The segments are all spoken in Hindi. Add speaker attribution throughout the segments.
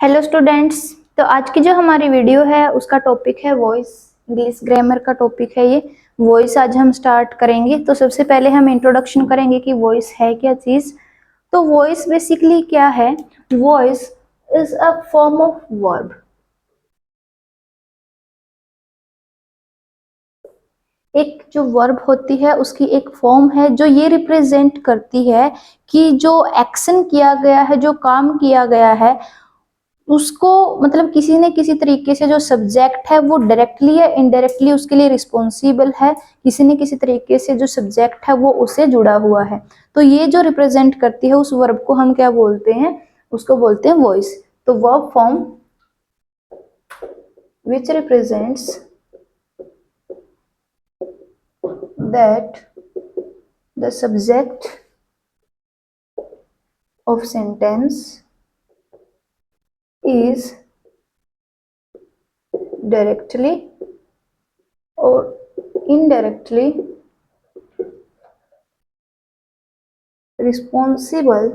Speaker 1: Hello students. तो आज की जो हमारी वीडियो है उसका टॉपिक है वॉइस। इंग्लिश ग्रामर का टॉपिक है ये। वॉइस आज हम स्टार्ट करेंगे। तो सबसे पहले हम इंट्रोडक्शन करेंगे कि वॉइस है क्या चीज। तो वॉइस बेसिकली क्या है? Voice is a form of verb. एक जो वर्ब होती है उसकी एक फॉर्म है जो ये रिप्रेजेंट करती है कि जो एक्शन किया गया है, जो काम किया गया है, उसको मतलब किसी न किसी तरीके से जो सब्जेक्ट है वो डायरेक्टली या इनडायरेक्टली उसके लिए रिस्पॉन्सिबल है। किसी न किसी तरीके से जो सब्जेक्ट है वो उससे जुड़ा हुआ है। तो ये जो रिप्रेजेंट करती है उस वर्ब को हम क्या बोलते हैं? उसको बोलते हैं वॉइस। तो verb form which represents that the subject of sentence is directly or indirectly responsible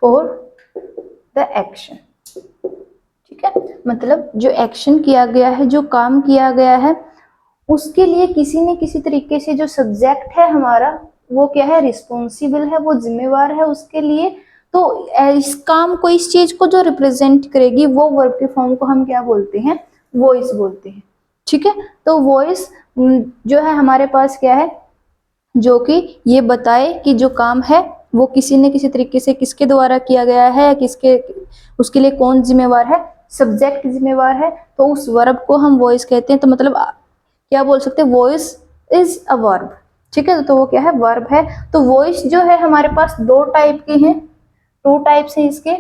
Speaker 1: for the action। ठीक है, मतलब जो एक्शन किया गया है, जो काम किया गया है, उसके लिए किसी न किसी तरीके से जो सब्जेक्ट है हमारा वो क्या है? रिस्पॉन्सिबल है, वो जिम्मेवार है उसके लिए। तो इस काम को, इस चीज को जो रिप्रेजेंट करेगी वो वर्ब के फॉर्म को हम क्या बोलते हैं? वॉइस बोलते हैं। ठीक है, तो वॉइस जो है हमारे पास क्या है? जो कि ये बताए कि जो काम है वो किसी न किसी तरीके से किसके द्वारा किया गया है, किसके, उसके लिए कौन जिम्मेवार है? सब्जेक्ट जिम्मेवार है। तो उस वर्ब को हम वॉइस कहते हैं। तो मतलब क्या बोल सकते हैं? Voice is a verb. ठीक है, तो वो क्या है? वर्ब है। तो वॉइस जो है हमारे पास दो टाइप की हैं, टू टाइप्स हैं इसके।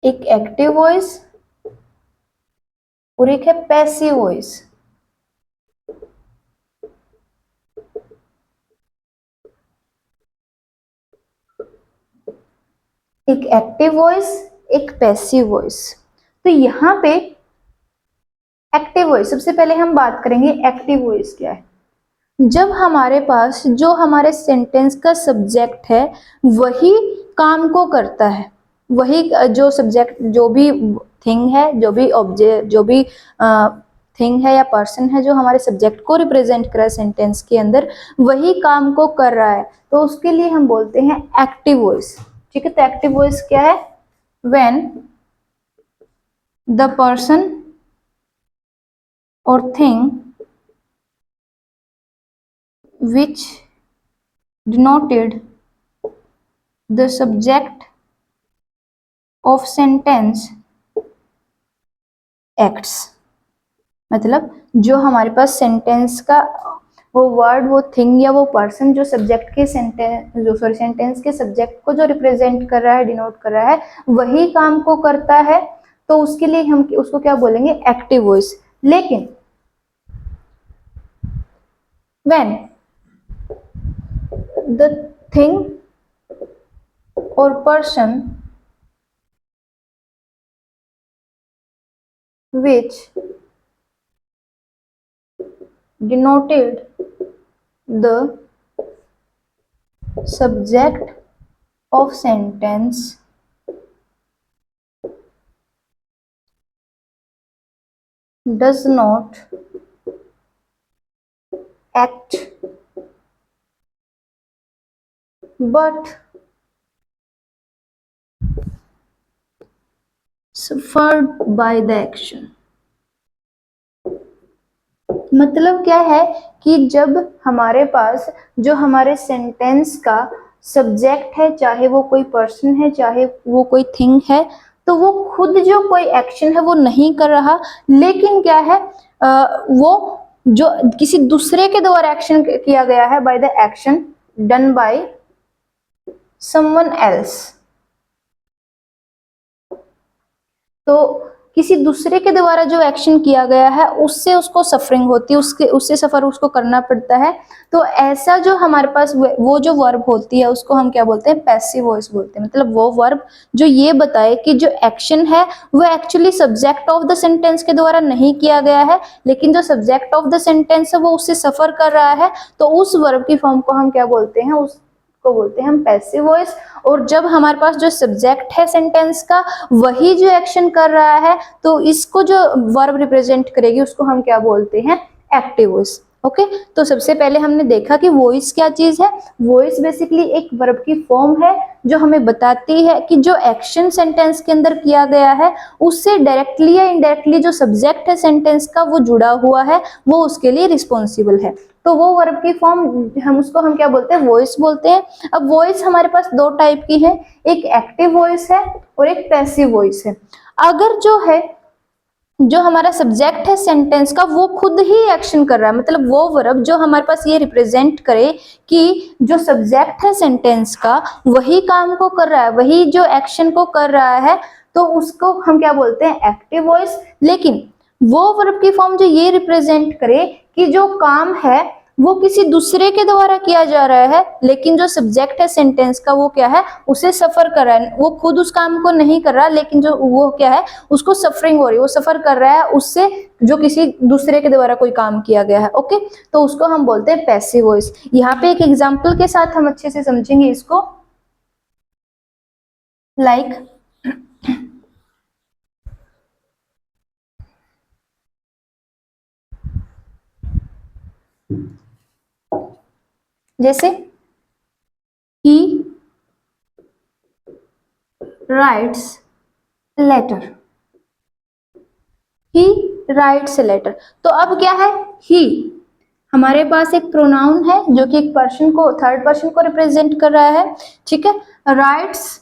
Speaker 1: एक एक्टिव वॉइस और एक है पैसिव वॉइस। एक एक्टिव वॉइस, एक पैसिव वॉइस। तो यहाँ पे एक्टिव वॉइस, सबसे पहले हम बात करेंगे एक्टिव वॉइस क्या है। जब हमारे पास जो हमारे सेंटेंस का सब्जेक्ट है वही काम को करता है, वही जो सब्जेक्ट, जो भी थिंग है, जो भी ऑब्जेक्ट, जो भी थिंग है या पर्सन है जो हमारे सब्जेक्ट को रिप्रेजेंट कर रहा है सेंटेंस के अंदर, वही काम को कर रहा है, तो उसके लिए हम बोलते हैं एक्टिव वॉइस। ठीक है, तो एक्टिव वॉइस क्या है? When the person or thing which denoted the subject of sentence acts। मतलब जो हमारे पास सेंटेंस का वो वर्ड, वो थिंग या वो पर्सन जो सब्जेक्ट के सेंटेंस के सब्जेक्ट को जो रिप्रेजेंट कर रहा है, डिनोट कर रहा है, वही काम को करता है, तो उसके लिए हम उसको क्या बोलेंगे? Active voice. लेकिन when the thing or person which denoted the subject of sentence does not act but suffered by the action। मतलब क्या है कि जब हमारे पास जो हमारे सेंटेंस का सब्जेक्ट है, चाहे वो कोई पर्सन है, चाहे वो कोई थिंग है, तो वो खुद जो कोई एक्शन है वो नहीं कर रहा, लेकिन क्या है, वो जो किसी दूसरे के द्वारा एक्शन किया गया है, by the action done by someone else. तो किसी दूसरे के द्वारा जो एक्शन किया गया है उससे उसको सफरिंग होती है, उससे सफर उसको करना पड़ता है। तो ऐसा जो हमारे पास वो जो वर्ब होती है उसको हम क्या बोलते हैं? पैसिव वॉइस बोलते हैं। मतलब वो वर्ब जो ये बताए कि जो एक्शन है वो actually subject of the sentence के द्वारा नहीं किया गया है, लेकिन जो सब्जेक्ट ऑफ द सेंटेंस है वो उससे सफर कर रहा है, तो उस वर्ब की फॉर्म को हम क्या बोलते हैं? उसको उसको बोलते हैं हम पैसिव वॉइस। और जब हमारे पास जो सब्जेक्ट है सेंटेंस का वही जो एक्शन कर रहा है तो इसको जो वर्ब रिप्रेजेंट करेगी उसको हम क्या बोलते हैं, एक्टिव वॉइस। ओके, तो सबसे पहले हमने देखा कि वॉइस क्या चीज है। वॉइस बेसिकली एक वर्ब की फॉर्म है जो हमें बताती है कि जो एक्शन सेंटेंस के अंदर किया गया है उससे डायरेक्टली या इनडायरेक्टली जो सब्जेक्ट है सेंटेंस का वो जुड़ा हुआ है, वो उसके लिए रिस्पॉन्सिबल है। तो वो वर्ब की फॉर्म हम क्या बोलते हैं, वॉइस बोलते हैं। अब वॉइस हमारे पास दो टाइप की है, एक एक्टिव वॉइस है और एक पैसिव वॉइस है। अगर जो हमारा सब्जेक्ट है सेंटेंस का वो खुद ही एक्शन कर रहा है, मतलब वो वर्ब जो हमारे पास ये रिप्रेजेंट करे कि जो सब्जेक्ट है सेंटेंस का वही काम को कर रहा है, वही जो एक्शन को कर रहा है, तो उसको हम क्या बोलते हैं, एक्टिव वॉइस। लेकिन वो वर्ब की फॉर्म जो ये रिप्रेजेंट करे कि जो काम है वो किसी दूसरे के द्वारा किया जा रहा है, लेकिन जो सब्जेक्ट है सेंटेंस का वो क्या है, उसे सफर कर रहा है, वो खुद उस काम को नहीं कर रहा, लेकिन जो वो क्या है, उसको सफरिंग हो रही है, वो सफर कर रहा है उससे जो किसी दूसरे के द्वारा कोई काम किया गया है। ओके, तो उसको हम बोलते हैं पैसिव वॉइस। यहाँ पे एक एग्जाम्पल के साथ हम अच्छे से समझेंगे इसको। लाइक जैसे he writes letter, he writes a letter। तो अब क्या है, he हमारे पास एक प्रोनाउन है जो कि एक पर्सन को, थर्ड पर्सन को रिप्रेजेंट कर रहा है, ठीक है। राइट्स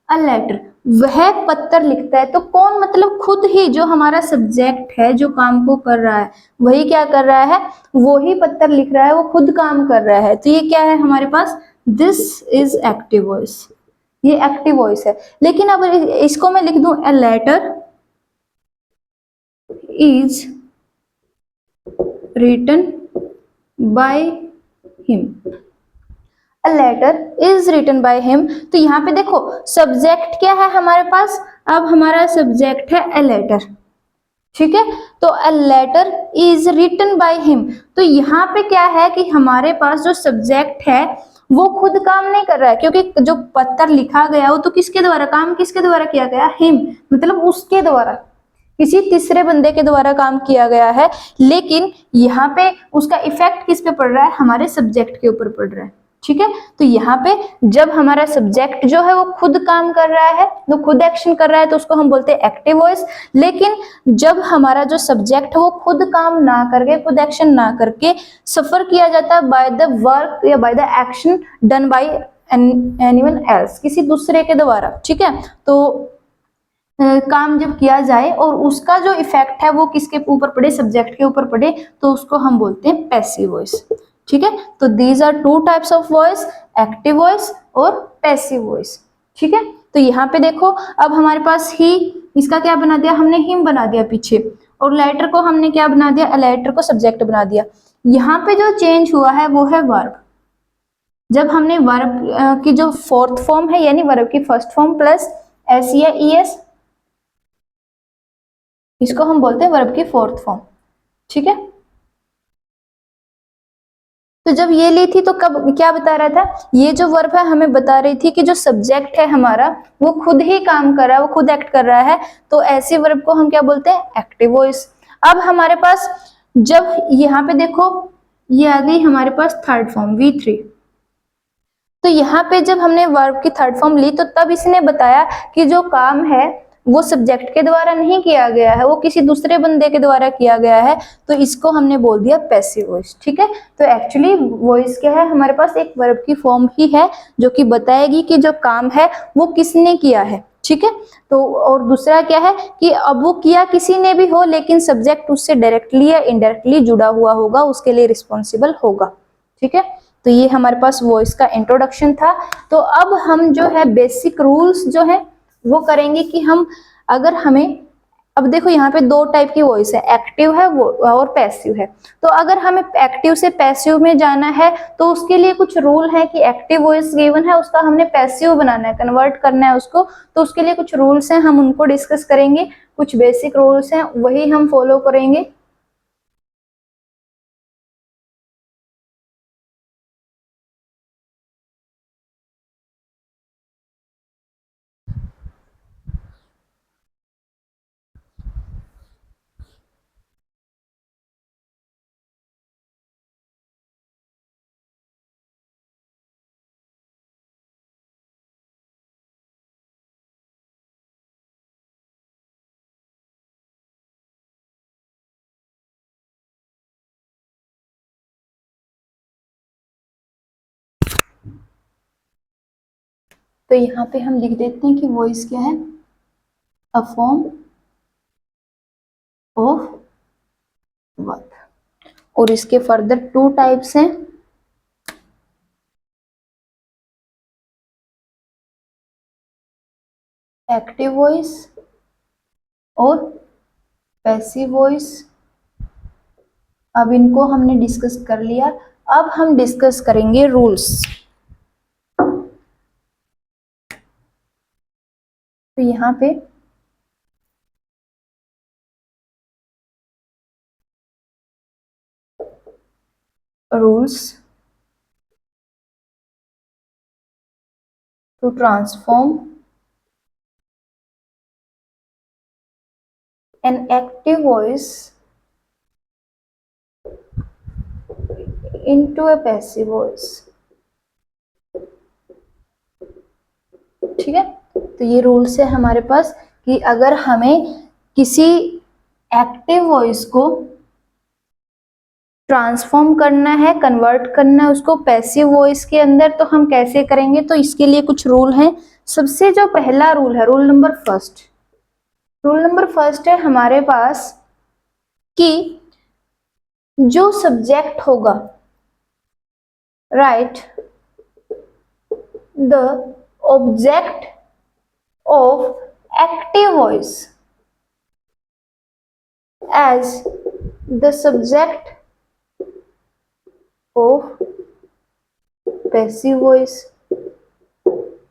Speaker 1: अ लेटर, वह पत्र लिखता है। तो कौन, मतलब खुद ही जो हमारा सब्जेक्ट है जो काम को कर रहा है वही क्या कर रहा है, वो ही पत्र लिख रहा है, वो खुद काम कर रहा है। तो ये क्या है हमारे पास, दिस इज एक्टिव वॉइस, ये एक्टिव वॉइस है। लेकिन अब इसको मैं लिख दूं, a letter is written by him, a letter is written by him. तो यहाँ पे देखो सब्जेक्ट क्या है हमारे पास, अब हमारा सब्जेक्ट है ए लेटर, ठीक है। तो a letter is written by him, तो यहाँ पे क्या है कि हमारे पास जो सब्जेक्ट है वो खुद काम नहीं कर रहा है, क्योंकि जो पत्र लिखा गया वो तो किसके द्वारा, काम किसके द्वारा किया गया, हिम, मतलब उसके द्वारा, किसी तीसरे बंदे के द्वारा काम किया गया है। लेकिन यहाँ पे उसका इफेक्ट किस पे पड़ रहा है, हमारे सब्जेक्ट के ऊपर पड़ रहा है, ठीक है। तो यहाँ पे जब हमारा सब्जेक्ट जो है वो खुद काम कर रहा है, वो खुद एक्शन कर रहा है, तो उसको हम बोलते हैं एक्टिव वॉइस। लेकिन जब हमारा जो सब्जेक्ट है वो खुद काम ना करके, खुद एक्शन ना करके सफर किया जाता है बाय द वर्क या by the action done by anyone else, किसी दूसरे के द्वारा, ठीक है। तो काम जब किया जाए और उसका जो इफेक्ट है वो किसके ऊपर पड़े, सब्जेक्ट के ऊपर पड़े, तो उसको हम बोलते हैं पैसिव वॉइस, ठीक है। तो these are two types of voice, active voice और पैसिव वॉइस, ठीक है। तो यहाँ पे देखो अब हमारे पास ही, इसका क्या बना दिया हमने, हिम बना दिया पीछे, और लेटर को हमने क्या बना दिया, लेटर को सब्जेक्ट बना दिया। यहाँ पे जो चेंज हुआ है वो है वर्ब। जब हमने वर्ब की जो फोर्थ फॉर्म है, यानी वर्ब की फर्स्ट फॉर्म प्लस एस या ई एस, इसको हम बोलते हैं वर्ब की फोर्थ फॉर्म, ठीक है। तो जब ये ली थी तो कब क्या बता रहा था, ये जो वर्ब है हमें बता रही थी कि जो सब्जेक्ट है हमारा वो खुद ही काम कर रहा है, वो खुद एक्ट कर रहा है, तो ऐसे वर्ब को हम क्या बोलते हैं, एक्टिव वॉइस। अब हमारे पास जब यहाँ पे देखो ये आ गई हमारे पास थर्ड फॉर्म V3, तो यहाँ पे जब हमने वर्ब की थर्ड फॉर्म ली तो तब इसने बताया कि जो काम है वो सब्जेक्ट के द्वारा नहीं किया गया है, वो किसी दूसरे बंदे के द्वारा किया गया है, तो इसको हमने बोल दिया पैसिव वॉइस, ठीक है। तो एक्चुअली वॉइस क्या है, हमारे पास एक वर्ब की फॉर्म ही है जो कि बताएगी कि जो काम है वो किसने किया है, ठीक है। तो और दूसरा क्या है कि अब वो किया किसी ने भी हो, लेकिन सब्जेक्ट उससे डायरेक्टली या इनडायरेक्टली जुड़ा हुआ होगा, उसके लिए रिस्पॉन्सिबल होगा, ठीक है। तो ये हमारे पास वॉइस का इंट्रोडक्शन था। तो अब हम जो है बेसिक रूल्स जो है वो करेंगे कि हम, अगर हमें, अब देखो यहाँ पे दो टाइप की वॉइस है, एक्टिव है वो और पैसिव है। तो अगर हमें एक्टिव से पैसिव में जाना है तो उसके लिए कुछ रूल है कि एक्टिव वॉइस गिवन है उसका हमने पैसिव बनाना है, कन्वर्ट करना है उसको, तो उसके लिए कुछ रूल्स हैं, हम उनको डिस्कस करेंगे। कुछ बेसिक रूल्स हैं वही हम फॉलो करेंगे। तो यहाँ पे हम लिख देते हैं कि वॉइस क्या है, अ फॉर्म ऑफ वर्ब। और इसके फर्दर टू टाइप्स हैं, एक्टिव वॉइस और पैसिव वॉइस। अब इनको हमने डिस्कस कर लिया, अब हम डिस्कस करेंगे रूल्स। तो यहाँ पे rules to transform an active voice into a passive voice। ठीक है, तो ये रूल्स है हमारे पास कि अगर हमें किसी एक्टिव वॉइस को ट्रांसफॉर्म करना है, कन्वर्ट करना है उसको पैसिव वॉइस के अंदर, तो हम कैसे करेंगे। तो इसके लिए कुछ रूल हैं। सबसे जो पहला रूल है, रूल नंबर फर्स्ट है हमारे पास कि जो सब्जेक्ट होगा, right, the object of active voice as the subject of passive voice.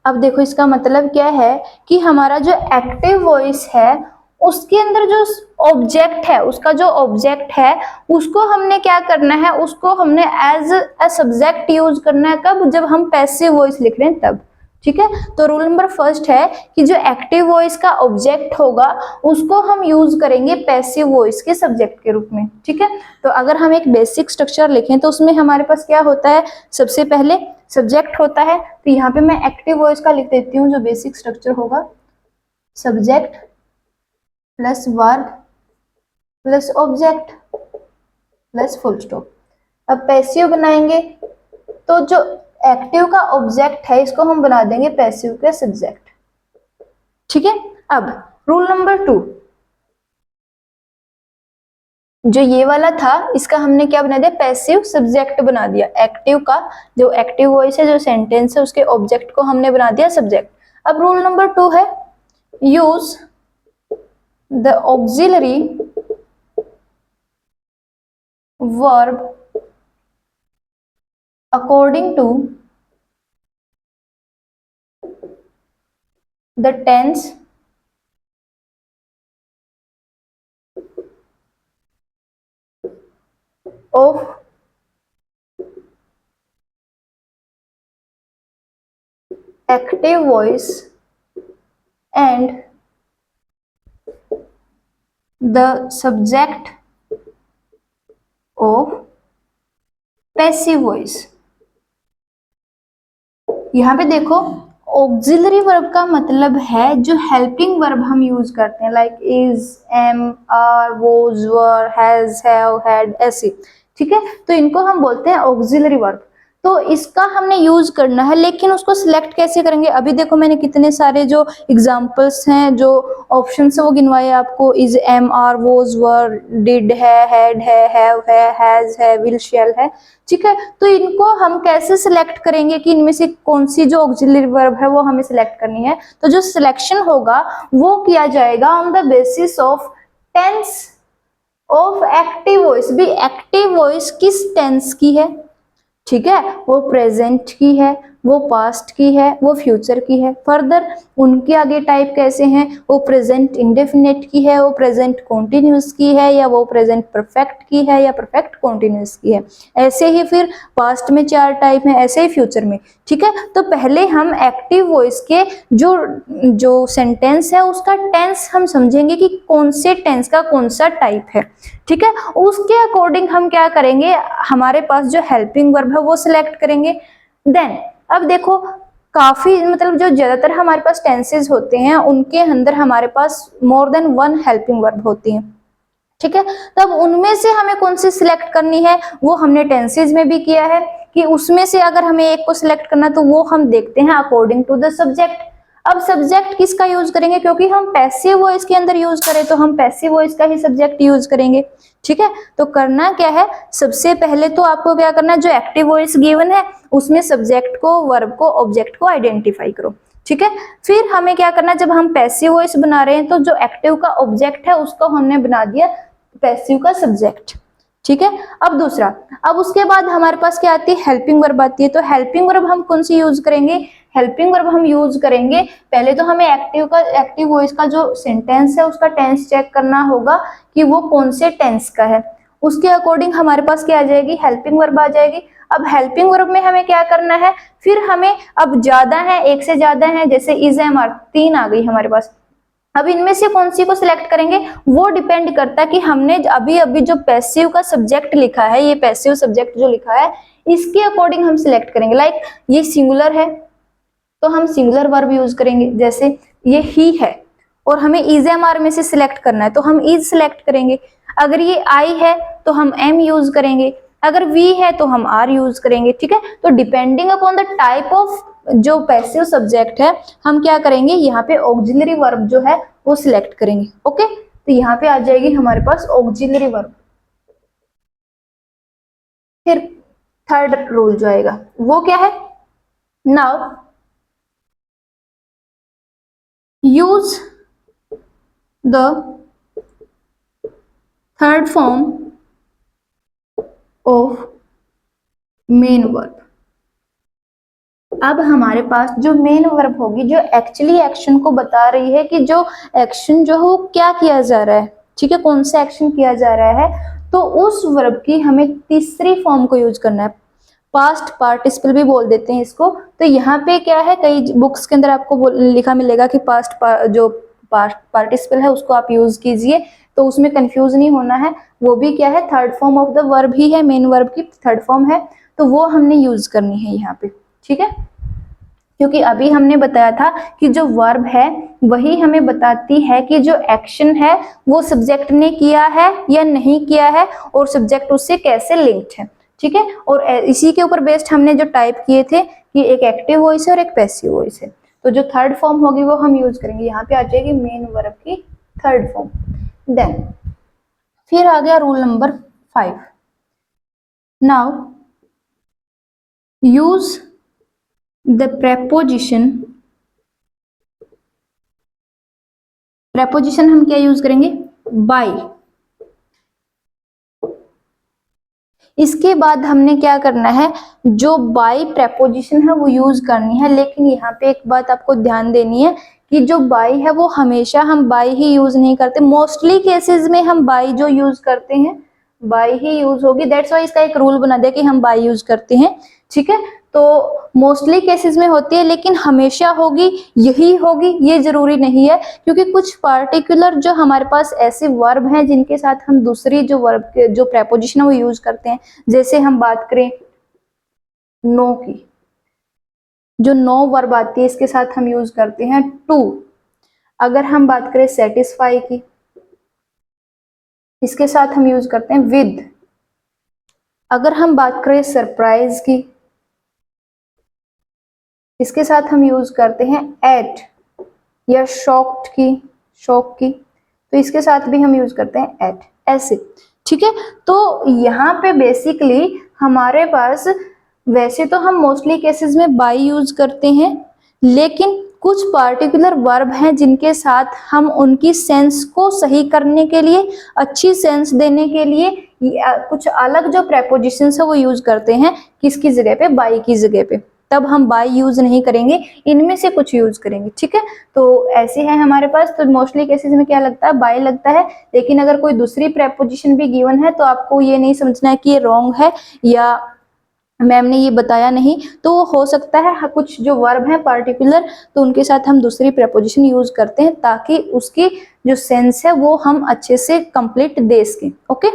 Speaker 1: अब देखो इसका मतलब क्या है कि हमारा जो एक्टिव वॉइस है उसके अंदर जो ऑब्जेक्ट है, उसका जो ऑब्जेक्ट है उसको हमने क्या करना है, उसको हमने एज अ सब्जेक्ट यूज करना है। कब? जब हम पैसिव वॉइस लिख रहे हैं तब। ठीक है, तो रूल नंबर फर्स्ट है कि जो एक्टिव वॉइस का ऑब्जेक्ट होगा उसको हम यूज करेंगे पैसिव वॉइस के सब्जेक्ट के रूप में। ठीक है, तो अगर हम एक बेसिक स्ट्रक्चर लिखें तो उसमें हमारे पास क्या होता है, सबसे पहले सब्जेक्ट होता है। तो यहाँ पे मैं एक्टिव वॉइस का लिख देती हूँ, जो बेसिक स्ट्रक्चर होगा, subject plus verb plus object plus full stop. अब पैसिव बनाएंगे तो जो एक्टिव का ऑब्जेक्ट है इसको हम बना देंगे पैसिव का सब्जेक्ट। ठीक है, अब रूल नंबर 2, जो ये वाला था इसका हमने क्या बना दिया, पैसिव सब्जेक्ट बना दिया। एक्टिव का जो एक्टिव वॉइस है, जो सेंटेंस है, उसके ऑब्जेक्ट को हमने बना दिया सब्जेक्ट। अब रूल नंबर 2 है, use the auxiliary verb according to the tense of active voice and the subject of passive voice। यहाँ पे देखो ऑक्सिलरी वर्ब का मतलब है जो हेल्पिंग वर्ब हम यूज करते हैं, like is, am, are, was, were, has, have, had, ऐसे। ठीक है, तो इनको हम बोलते हैं ऑक्सिलरी वर्ब। तो इसका हमने यूज करना है, लेकिन उसको सिलेक्ट कैसे करेंगे। अभी देखो मैंने कितने सारे जो एग्जांपल्स हैं, जो ऑप्शंस है वो गिनवाए आपको, is, am, are, was, were, did है, हैड है, हैव है, हैज है, विल, शैल है। ठीक है, तो इनको हम कैसे सिलेक्ट करेंगे कि इनमें से कौन सी जो ऑक्सिलरी वर्ब है वो हमें सिलेक्ट करनी है। तो जो सिलेक्शन होगा वो किया जाएगा on the basis of tense of active voice. भी एक्टिव वॉइस किस टेंस की है, ठीक है, वो प्रेजेंट की है, वो पास्ट की है, वो फ्यूचर की है। फर्दर उनके आगे टाइप कैसे हैं, वो प्रेजेंट इंडेफिनिट की है, वो प्रेजेंट कॉन्टिन्यूस की है, या वो प्रेजेंट परफेक्ट की है, या परफेक्ट कॉन्टिन्यूस की है। ऐसे ही फिर पास्ट में 4 टाइप हैं, ऐसे ही फ्यूचर में। ठीक है, तो पहले हम एक्टिव वॉइस के जो सेंटेंस है उसका टेंस हम समझेंगे कि कौन से टेंस का कौन सा टाइप है। ठीक है, उसके अकॉर्डिंग हम क्या करेंगे, हमारे पास जो हेल्पिंग वर्ब है वो सिलेक्ट करेंगे। देन अब देखो काफी मतलब जो ज्यादातर हमारे पास टेंसेज होते हैं उनके अंदर हमारे पास मोर देन 1 हेल्पिंग वर्ब होती है। ठीक है, तब उनमें से हमें कौन सी सिलेक्ट करनी है वो हमने टेंसेज में भी किया है, कि उसमें से अगर हमें एक को सिलेक्ट करना तो वो हम देखते हैं अकॉर्डिंग टू द सब्जेक्ट। अब सब्जेक्ट किसका यूज करेंगे, क्योंकि हम पैसिव वॉइस के अंदर यूज करें तो हम पैसिव वॉइस का ही सब्जेक्ट यूज करेंगे। ठीक है, तो करना क्या है, सबसे पहले तो आपको क्या करना है, जो एक्टिव वॉइस गिवन है उसमें सब्जेक्ट को, वर्ब को, ऑब्जेक्ट को आइडेंटिफाई करो। ठीक है, फिर हमें क्या करना है, जब हम पैसिव वॉइस बना रहे हैं तो जो एक्टिव का ऑब्जेक्ट है उसको हमने बना दिया पैसिव का सब्जेक्ट। ठीक है, अब दूसरा, अब उसके बाद हमारे पास क्या आती है, हेल्पिंग वर्ब आती है। तो हेल्पिंग वर्ब हम कौन सी यूज करेंगे, हेल्पिंग वर्ब हम यूज करेंगे, पहले तो हमें एक्टिव वॉइस का जो सेंटेंस है उसका टेंस चेक करना होगा कि वो कौन से टेंस का है, उसके अकॉर्डिंग हमारे पास क्या आ जाएगी, हेल्पिंग वर्ब आ जाएगी। अब हेल्पिंग वर्ब में हमें क्या करना है, फिर हमें अब ज्यादा है, एक से ज्यादा है, जैसे इज एम आर 3 आ गई हमारे पास। अब इनमें से कौन सी को सिलेक्ट करेंगे, वो डिपेंड करता है कि हमने अभी अभी जो पैसिव का सब्जेक्ट लिखा है, ये पैसिव सब्जेक्ट जो लिखा है इसके अकॉर्डिंग हम सिलेक्ट करेंगे। लाइक ये सिंगुलर है तो हम सिंगुलर वर्ब यूज करेंगे, जैसे ये ही है और हमें इज एम आर में से सिलेक्ट करना है तो हम इज सिलेक्ट करेंगे। अगर ये आई है तो हम एम यूज करेंगे, अगर वी है तो हम आर यूज करेंगे। ठीक है, तो depending upon the type of जो पैसिव सब्जेक्ट है हम क्या करेंगे, यहाँ पे ऑक्सिलरी वर्ब जो है वो सिलेक्ट करेंगे। ओके, तो यहाँ पे आ जाएगी हमारे पास ऑक्सिलरी वर्ब। फिर थर्ड रूल जो आएगा वो क्या है, now use the third form of main verb. अब हमारे पास जो मेन वर्ब होगी, जो एक्चुअली एक्शन को बता रही है कि जो एक्शन जो है वो क्या किया जा रहा है, ठीक है, कौन सा एक्शन किया जा रहा है, तो उस वर्ब की हमें तीसरी फॉर्म को यूज करना है। पास्ट पार्टिसिपल भी बोल देते हैं इसको। तो यहाँ पे क्या है, कई बुक्स के अंदर आपको लिखा मिलेगा कि जो पास्ट पार्टिसिपल है उसको आप यूज कीजिए, तो उसमें कंफ्यूज नहीं होना है। वो भी क्या है, third form of the verb ही है, मेन वर्ब की थर्ड फॉर्म है, तो वो हमने यूज करनी है यहाँ पे। ठीक है, क्योंकि अभी हमने बताया था कि जो वर्ब है वही हमें बताती है कि जो एक्शन है वो सब्जेक्ट ने किया है या नहीं किया है और सब्जेक्ट उससे कैसे लिंक्ड है। ठीक है, और इसी के ऊपर बेस्ड हमने जो टाइप किए थे कि एक एक्टिव वॉइस है और एक पैसिव वॉइस है, तो जो थर्ड फॉर्म होगी वो हम यूज करेंगे। यहाँ पे आ जाएगी मेन वर्ब की थर्ड फॉर्म। देन फिर आ गया rule number 5, now use the preposition हम क्या यूज करेंगे, बाय। इसके बाद हमने क्या करना है, जो बाय प्रेपोजिशन है वो यूज करनी है, लेकिन यहाँ पे एक बात आपको ध्यान देनी है कि जो बाय है वो हमेशा हम बाय ही यूज नहीं करते, मोस्टली केसेस में हम बाय जो यूज करते हैं बाय ही यूज होगी। दैट्स वाई इसका एक रूल बना दिया कि हम बाय यूज करते हैं। ठीक है, तो मोस्टली केसेस में होती है, लेकिन हमेशा होगी यही होगी ये जरूरी नहीं है, क्योंकि कुछ पार्टिकुलर जो हमारे पास ऐसे वर्ब हैं जिनके साथ हम दूसरी जो वर्ब के जो प्रेपोजिशन है वो यूज करते हैं। जैसे हम बात करें नो की, जो नो वर्ब आती है इसके साथ हम यूज करते हैं टू। अगर हम बात करें सेटिस्फाई की, इसके साथ हम यूज करते हैं विद। अगर हम बात करें सरप्राइज की, इसके साथ हम यूज करते हैं एट, या शॉक्ड की, शॉक की, तो इसके साथ भी हम यूज करते हैं एट, ऐसे। ठीक है, तो यहाँ पे बेसिकली हमारे पास वैसे तो हम मोस्टली केसेस में बाय यूज करते हैं, लेकिन कुछ पार्टिकुलर वर्ब हैं जिनके साथ हम उनकी सेंस को सही करने के लिए, अच्छी सेंस देने के लिए कुछ अलग जो प्रेपोजिशंस है वो यूज करते हैं, किसकी जगह पे, बाय की जगह पे। तब हम बाय यूज नहीं करेंगे, इनमें से कुछ यूज करेंगे। ठीक है, तो ऐसे है हमारे पास। तो मोस्टली केसेस में क्या लगता है, बाय लगता है, लेकिन अगर कोई दूसरी प्रेपोजिशन भी गिवन है तो आपको ये नहीं समझना है कि ये रॉन्ग है या मैम ने ये बताया नहीं, तो वो हो सकता है कुछ जो वर्ब है पार्टिकुलर, तो उनके साथ हम दूसरी प्रेपोजिशन यूज करते हैं ताकि उसकी जो सेंस है वो हम अच्छे से कंप्लीट दे सकें। ओके,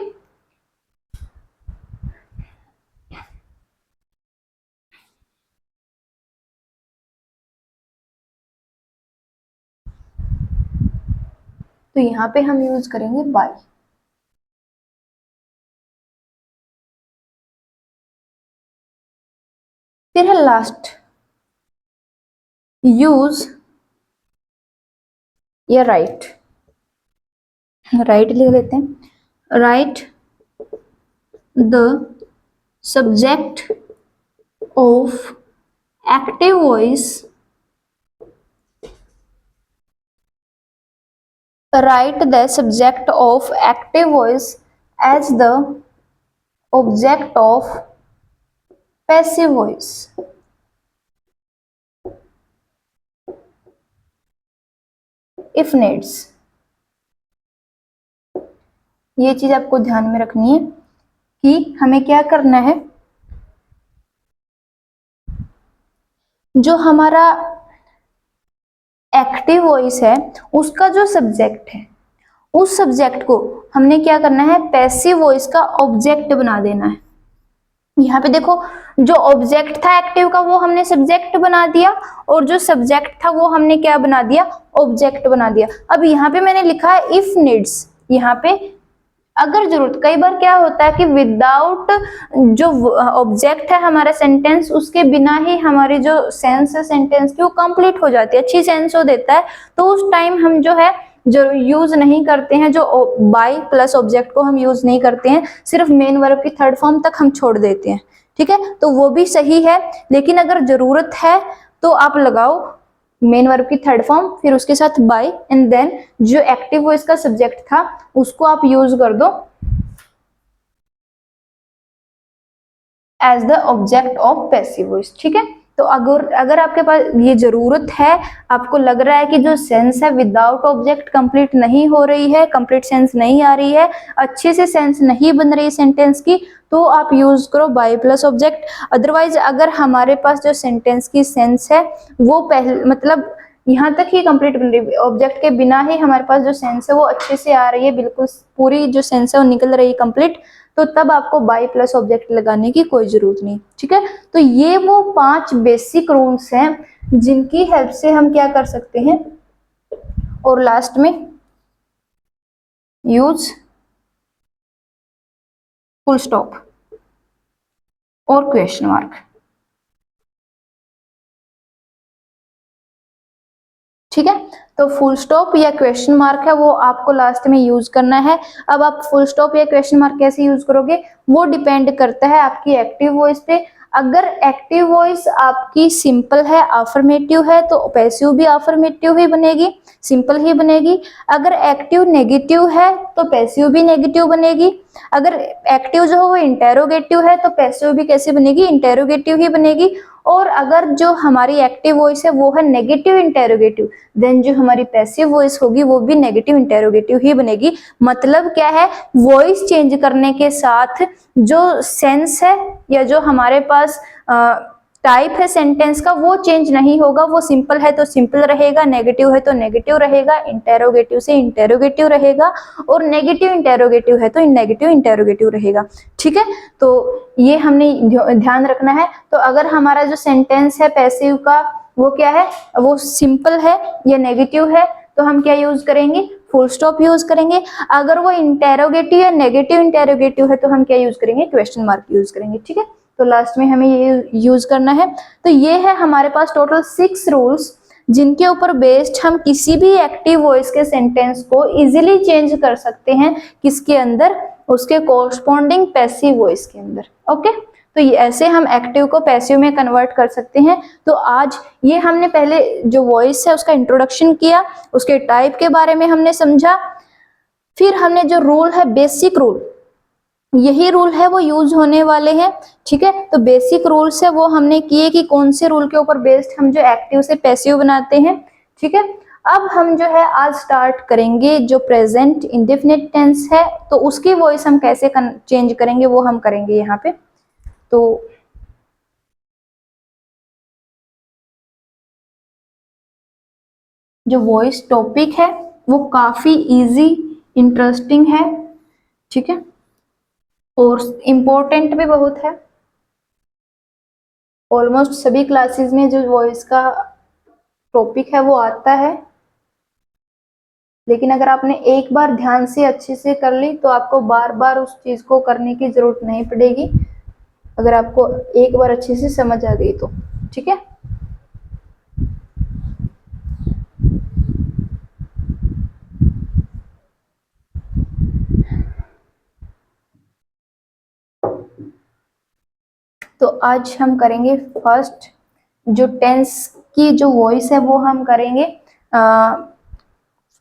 Speaker 1: तो यहाँ पे हम यूज करेंगे बाय। फिर है लास्ट, यूज या राइट। राइट लिख लेते हैं, right the subject of active voice, write the subject of active voice as the object of passive voice। if needs, ये चीज आपको ध्यान में रखनी है कि हमें क्या करना है, जो हमारा एक्टिव वॉइस है उसका जो सब्जेक्ट है, उस सब्जेक्ट को हमने क्या करना है, पैसिव वॉइस का ऑब्जेक्ट बना देना है। यहाँ पे देखो, जो ऑब्जेक्ट था एक्टिव का वो हमने सब्जेक्ट बना दिया, और जो सब्जेक्ट था वो हमने क्या बना दिया, ऑब्जेक्ट बना दिया। अब यहाँ पे मैंने लिखा है इफ नीड्स, यहाँ पे अगर जरूरत। कई बार क्या होता है कि विदाउट जो ऑब्जेक्ट है हमारा सेंटेंस, उसके बिना ही हमारी जो सेंस है सेंटेंस की वो कंप्लीट हो जाती है, अच्छी सेंस हो देता है। तो उस टाइम हम जो है जो यूज नहीं करते हैं, जो बाय प्लस ऑब्जेक्ट को हम यूज नहीं करते हैं, सिर्फ मेन वर्ब की थर्ड फॉर्म तक हम छोड़ देते हैं। ठीक है, तो वो भी सही है, लेकिन अगर जरूरत है तो आप लगाओ मेन वर्ब की थर्ड फॉर्म, फिर उसके साथ बाय, एंड देन जो एक्टिव वॉइस का सब्जेक्ट था उसको आप यूज कर दो as the object of passive voice. ठीक है, तो अगर आपके पास ये जरूरत है, आपको लग रहा है कि जो सेंस है विदाउट ऑब्जेक्ट कंप्लीट नहीं हो रही है, कंप्लीट सेंस नहीं आ रही है, अच्छे से सेंस नहीं बन रही सेंटेंस की, तो आप यूज करो बाय प्लस ऑब्जेक्ट। अदरवाइज अगर हमारे पास जो सेंटेंस की सेंस है वो पहले मतलब यहाँ तक ही कंप्लीट बन रही है, ऑब्जेक्ट के बिना ही हमारे पास जो सेंस है वो अच्छे से आ रही है, बिल्कुल पूरी जो सेंस है वो निकल रही है कंप्लीट, तो तब आपको बाय प्लस ऑब्जेक्ट लगाने की कोई जरूरत नहीं। ठीक है, तो ये वो 5 बेसिक रूल्स हैं जिनकी हेल्प से हम क्या कर सकते हैं, और लास्ट में यूज फुल स्टॉप और क्वेश्चन मार्क। ठीक है, तो फुल स्टॉप या क्वेश्चन मार्क है वो आपको लास्ट में यूज करना है। अब आप फुल स्टॉप या क्वेश्चन मार्क कैसे यूज करोगे वो डिपेंड करता है आपकी एक्टिव वॉइस पे। अगर एक्टिव वॉइस आपकी सिंपल है, अफर्मेटिव है, तो पैसिव भी अफर्मेटिव ही बनेगी, सिंपल ही बनेगी। अगर एक्टिव नेगेटिव है तो पैसिव भी नेगेटिव बनेगी। अगर एक्टिव जो है वो इंटेरोगेटिव है तो पैसिव भी कैसे बनेगी, इंटेरोगेटिव ही बनेगी। और अगर जो हमारी एक्टिव वॉइस है वो है नेगेटिव इंटेरोगेटिव, देन जो हमारी पैसिव वॉइस होगी वो भी नेगेटिव इंटेरोगेटिव ही बनेगी। मतलब क्या है, वॉइस चेंज करने के साथ जो सेंस है या जो हमारे पास टाइप है सेंटेंस का वो चेंज नहीं होगा। वो सिंपल है तो सिंपल रहेगा, नेगेटिव है तो नेगेटिव रहेगा, इंटेरोगेटिव से इंटेरोगेटिव रहेगा, और नेगेटिव इंटेरोगेटिव है तो नेगेटिव इंटेरोगेटिव रहेगा। ठीक है, तो ये हमने ध्यान रखना है। तो अगर हमारा जो सेंटेंस है पैसिव का वो क्या है, वो सिंपल है या नेगेटिव है, तो हम क्या यूज करेंगे, फुल स्टॉप यूज करेंगे। अगर वो इंटेरोगेटिव या नेगेटिव इंटेरोगेटिव है तो हम क्या यूज करेंगे, क्वेश्चन मार्क यूज करेंगे। ठीक है, तो लास्ट में हमें ये यूज करना है। तो ये है हमारे पास टोटल 6 रूल्स जिनके ऊपर बेस्ड हम किसी भी एक्टिव वॉइस के सेंटेंस को इजीली चेंज कर सकते हैं, किसके अंदर, उसके कोरस्पॉन्डिंग पैसिव वॉइस के अंदर। ओके, तो ये ऐसे हम एक्टिव को पैसिव में कन्वर्ट कर सकते हैं। तो आज ये हमने पहले जो वॉइस है उसका इंट्रोडक्शन किया, उसके टाइप के बारे में हमने समझा, फिर हमने जो रूल है बेसिक रूल, यही रूल है वो यूज होने वाले हैं। ठीक है, तो बेसिक रूल्स है वो हमने किए कि कौन से रूल के ऊपर बेस्ड हम जो एक्टिव से पैसिव बनाते हैं। ठीक है, अब हम जो है आज स्टार्ट करेंगे जो प्रेजेंट इंडेफिनिट टेंस है, तो उसकी वॉइस हम कैसे चेंज करेंगे वो हम करेंगे यहाँ पे। तो जो वॉइस टॉपिक है वो काफी इजी, इंटरेस्टिंग है। ठीक है, और इम्पोर्टेंट भी बहुत है। ऑलमोस्ट सभी क्लासेस में जो वॉइस का टॉपिक है वो आता है, लेकिन अगर आपने एक बार ध्यान से अच्छे से कर ली तो आपको बार बार उस चीज को करने की जरूरत नहीं पड़ेगी। अगर आपको एक बार अच्छे से समझ आ गई तो, ठीक है। तो आज हम करेंगे फर्स्ट जो टेंस की जो वॉइस है वो हम करेंगे।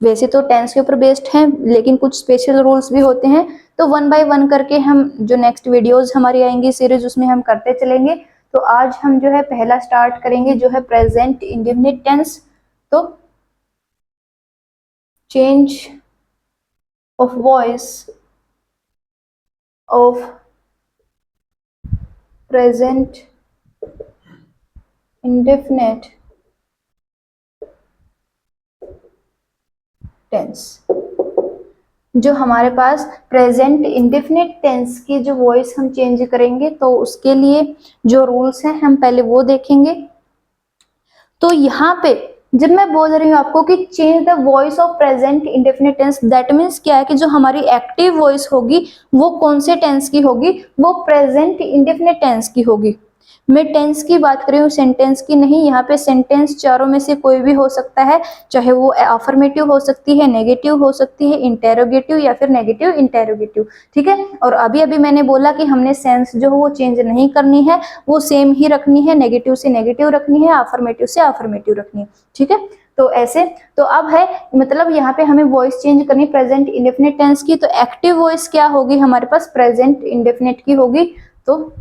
Speaker 1: वैसे तो टेंस के ऊपर बेस्ड है, लेकिन कुछ स्पेशल रूल्स भी होते हैं, तो वन बाय वन करके हम जो नेक्स्ट वीडियोस हमारी आएंगी सीरीज उसमें हम करते चलेंगे। तो आज हम जो है पहला स्टार्ट करेंगे जो है प्रेजेंट इंडेफिनिट टेंस। तो change of voice of present indefinite tense. जो हमारे पास प्रेजेंट इंडेफिनिट टेंस की जो वॉइस हम चेंज करेंगे, तो उसके लिए जो रूल्स हैं हम पहले वो देखेंगे। तो यहाँ पे जब मैं बोल रही हूँ आपको कि change the voice of present indefinite tense, that means क्या है कि जो हमारी एक्टिव वॉइस होगी वो कौन से टेंस की होगी, वो प्रेजेंट इंडेफिनिट टेंस की होगी। मैं टेंस की बात कर रही हूँ, सेंटेंस की नहीं। यहाँ पे सेंटेंस चारों में से कोई भी हो सकता है, चाहे वो अफर्मेटिव हो सकती है, नेगेटिव हो सकती है, इंटेरोगेटिव या फिर नेगेटिव इंटेरोगेटिव, ठीक है। और अभी अभी मैंने बोला कि हमने सेंस जो है वो चेंज नहीं करनी है, वो सेम ही रखनी है, नेगेटिव से नेगेटिव रखनी है, अफर्मेटिव से अफर्मेटिव रखनी है, ठीक है। तो ऐसे, तो अब है मतलब यहाँ पे हमें वॉइस चेंज करनी प्रेजेंट इंडेफिनिट टेंस की। तो एक्टिव वॉइस क्या होगी हमारे पास, प्रेजेंट इंडेफिनिट की होगी। तो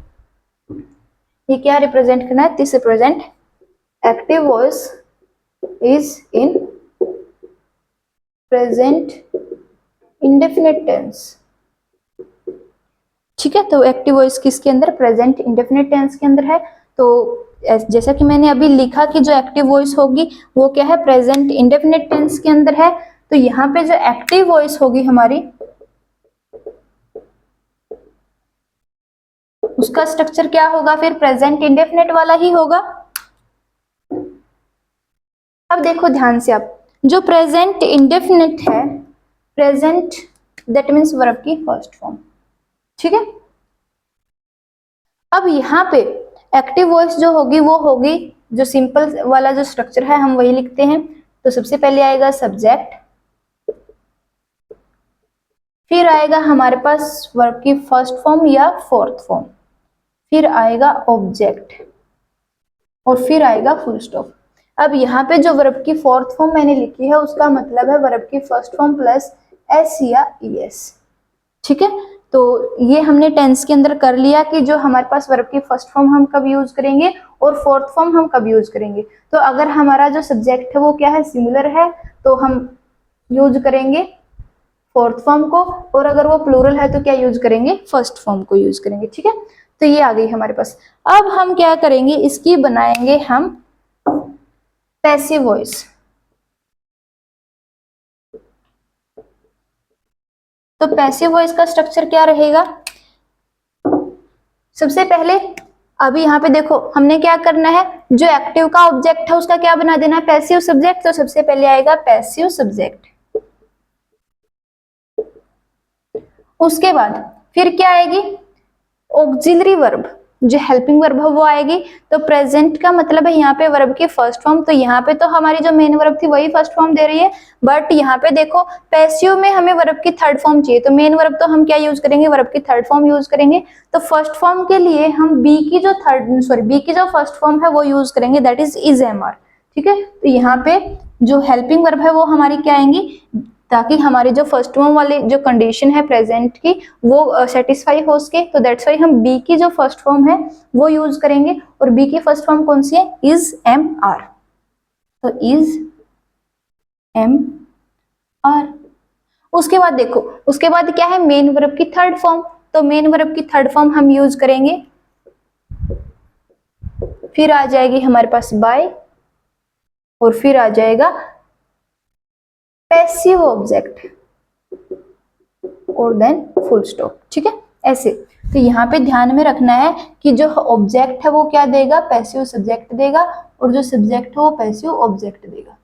Speaker 1: ये क्या रिप्रेजेंट करना है, this represent active voice is in present indefinite tense, ठीक है। तो एक्टिव वॉइस किसके अंदर, प्रेजेंट इंडेफिनिट टेंस के अंदर है। तो जैसा कि मैंने अभी लिखा कि जो एक्टिव वॉइस होगी वो क्या है, प्रेजेंट इंडेफिनिट टेंस के अंदर है। तो यहाँ पे जो एक्टिव वॉइस होगी हमारी, उसका स्ट्रक्चर क्या होगा, फिर प्रेजेंट इंडेफिनिट वाला ही होगा। अब देखो ध्यान से आप, जो प्रेजेंट इंडेफिनिट है, प्रेजेंट दैट मीन्स वर्ब की फर्स्ट फॉर्म, ठीक है। अब यहाँ पे एक्टिव वॉइस जो होगी वो होगी, जो सिंपल वाला जो स्ट्रक्चर है हम वही लिखते हैं। तो सबसे पहले आएगा सब्जेक्ट, फिर आएगा हमारे पास वर्ब की फर्स्ट फॉर्म या फोर्थ फॉर्म, फिर आएगा ऑब्जेक्ट, और फिर आएगा फुल स्टॉप। अब यहाँ पे जो वर्ब की फोर्थ फॉर्म मैंने लिखी है उसका मतलब है वर्ब की फर्स्ट फॉर्म प्लस एस या ईएस, ठीक है। तो ये हमने टेंस के अंदर कर लिया कि जो हमारे पास वर्ब की फर्स्ट फॉर्म हम कब यूज करेंगे और फोर्थ फॉर्म हम कब यूज करेंगे। तो अगर हमारा जो सब्जेक्ट है वो क्या है, सिंगुलर है, तो हम यूज करेंगे फोर्थ फॉर्म को, और अगर वो प्लूरल है तो क्या यूज करेंगे, फर्स्ट फॉर्म को यूज करेंगे, ठीक है। तो ये आ गई हमारे पास। अब हम क्या करेंगे, इसकी बनाएंगे हम पैसिव वॉइस। तो पैसिव वॉइस का स्ट्रक्चर क्या रहेगा, सबसे पहले अभी यहाँ पे देखो हमने क्या करना है, जो एक्टिव का ऑब्जेक्ट है उसका क्या बना देना है, पैसिव सब्जेक्ट। तो सबसे पहले आएगा पैसिव सब्जेक्ट, उसके बाद फिर क्या आएगी, ऑक्सिलरी वर्ब, जो हेल्पिंग वर्ब है वो आएगी। तो प्रेजेंट का मतलब है यहाँ पे वर्ब की फर्स्ट फॉर्म, तो यहाँ पे तो हमारी जो मेन वर्ब थी वही फर्स्ट फॉर्म दे रही है, बट यहाँ पे देखो पैसिव में हमें वर्ब की थर्ड फॉर्म चाहिए, तो मेन वर्ब तो हम क्या यूज करेंगे, वर्ब की थर्ड फॉर्म यूज करेंगे। तो फर्स्ट फॉर्म के लिए हम बी की जो फर्स्ट फॉर्म है वो यूज करेंगे, दैट इज एम आर, ठीक है। तो यहाँ पे जो हेल्पिंग वर्ब है वो हमारी क्या आएंगी, ताकि हमारी जो फर्स्ट फॉर्म वाली जो कंडीशन है प्रेजेंट की वो सेटिस्फाई हो सके। तो दैट्स वाई हम बी की जो फर्स्ट फॉर्म है वो यूज करेंगे, और बी की फर्स्ट फॉर्म कौन सी है, इज एम आर। तो इज एम आर। उसके बाद देखो, उसके बाद क्या है, मेन वर्ब की थर्ड फॉर्म। तो मेन वर्ब की थर्ड फॉर्म हम यूज करेंगे, फिर आ जाएगी हमारे पास बाय, और फिर आ जाएगा पैसिव ऑब्जेक्ट, और देन फुल स्टॉप, ठीक है, ऐसे। तो यहाँ पे ध्यान में रखना है कि जो ऑब्जेक्ट है वो क्या देगा, पैसिव सब्जेक्ट देगा, और जो सब्जेक्ट है वो पैसिव ऑब्जेक्ट देगा।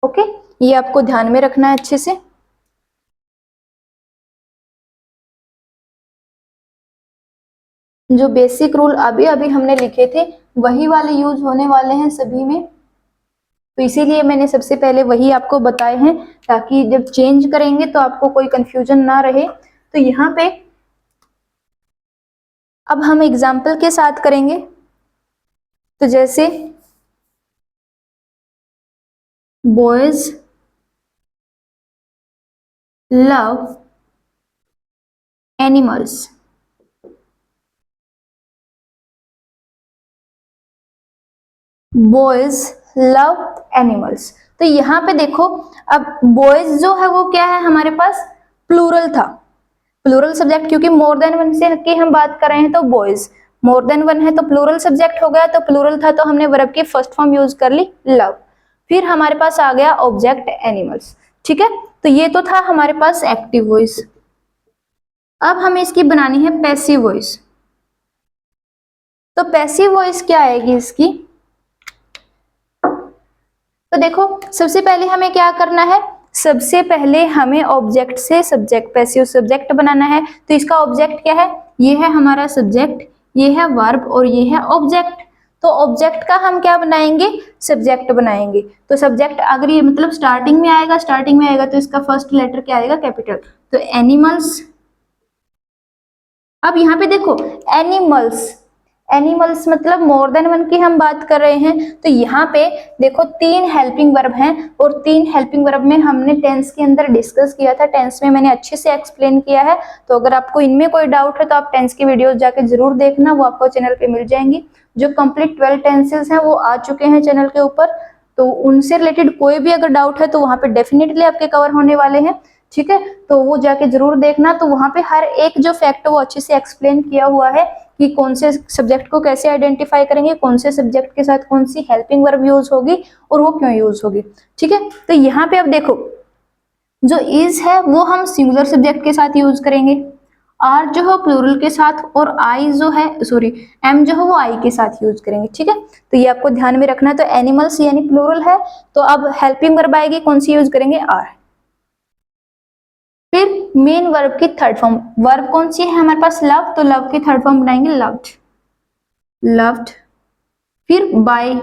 Speaker 1: ओके, ये आपको ध्यान में रखना है अच्छे से। जो बेसिक रूल अभी अभी हमने लिखे थे वही वाले यूज होने वाले हैं सभी में, तो इसीलिए मैंने सबसे पहले वही आपको बताए हैं ताकि जब चेंज करेंगे तो आपको कोई कंफ्यूजन ना रहे। तो यहाँ पे अब हम एग्जाम्पल के साथ करेंगे। तो जैसे boys love animals, boys love animals. तो यहाँ पे देखो, अब बॉयज जो है वो क्या है हमारे पास, प्लूरल था, प्लूरल सब्जेक्ट, क्योंकि मोर देन वन से की हम बात कर रहे हैं तो बॉयज, मोर देन वन है तो प्लूरल सब्जेक्ट हो गया, तो प्लूरल था तो हमने वर्ब की फर्स्ट फॉर्म यूज कर ली लव। फिर हमारे पास आ गया ऑब्जेक्ट एनिमल्स, ठीक है। तो ये तो था हमारे पास एक्टिव वॉइस। अब हमें इसकी बनानी है पैसिव वॉइस। तो पैसिव वॉइस क्या आएगी इसकी, तो देखो सबसे पहले हमें क्या करना है, सबसे पहले हमें ऑब्जेक्ट से सब्जेक्ट, पैसिव सब्जेक्ट बनाना है। तो इसका ऑब्जेक्ट क्या है, ये है हमारा सब्जेक्ट, ये है वर्ब और ये है ऑब्जेक्ट। तो ऑब्जेक्ट का हम क्या बनाएंगे, सब्जेक्ट बनाएंगे। तो सब्जेक्ट अगर ये मतलब स्टार्टिंग में आएगा, स्टार्टिंग में आएगा तो इसका फर्स्ट लेटर क्या आएगा, कैपिटल। तो एनिमल्स। अब यहाँ पे देखो एनिमल्स, एनिमल्स मतलब मोर देन वन की हम बात कर रहे हैं। तो यहाँ पे देखो 3 हेल्पिंग वर्ब हैं और 3 हेल्पिंग वर्ब में हमने टेंस के अंदर डिस्कस किया था, टेंस में मैंने अच्छे से एक्सप्लेन किया है। तो अगर आपको इनमें कोई डाउट है तो आप टेंस की वीडियोस जाके जरूर देखना, वो आपको चैनल पे मिल जाएंगी। जो कंप्लीट 12 टेंसेस हैं वो आ चुके हैं चैनल के ऊपर, तो उनसे रिलेटेड कोई भी अगर डाउट है तो वहां पे डेफिनेटली आपके कवर होने वाले हैं, ठीक है। तो वो जाके जरूर देखना, तो वहां पे हर एक जो फैक्ट वो अच्छे से एक्सप्लेन किया हुआ है कि कौन से सब्जेक्ट को कैसे आइडेंटिफाई करेंगे, कौन से सब्जेक्ट के साथ कौन सी हेल्पिंग वर्ब यूज होगी और वो क्यों यूज होगी, ठीक है। तो यहाँ पे अब देखो जो इज है वो हम सिंगुलर सब्जेक्ट के साथ यूज करेंगे, आर जो है प्लूरल के साथ, और आई जो है सॉरी एम जो है वो आई के साथ यूज करेंगे, ठीक है। तो ये आपको ध्यान में रखना है। तो एनिमल्स यानी प्लूरल है, तो अब हेल्पिंग वर्ब आएगी, कौन सी यूज करेंगे, आर। फिर मेन वर्ब की थर्ड फॉर्म, वर्ब कौन सी है हमारे पास, लव, तो लव की थर्ड फॉर्म बनाएंगे लव्ड, लव्ड। फिर बाय,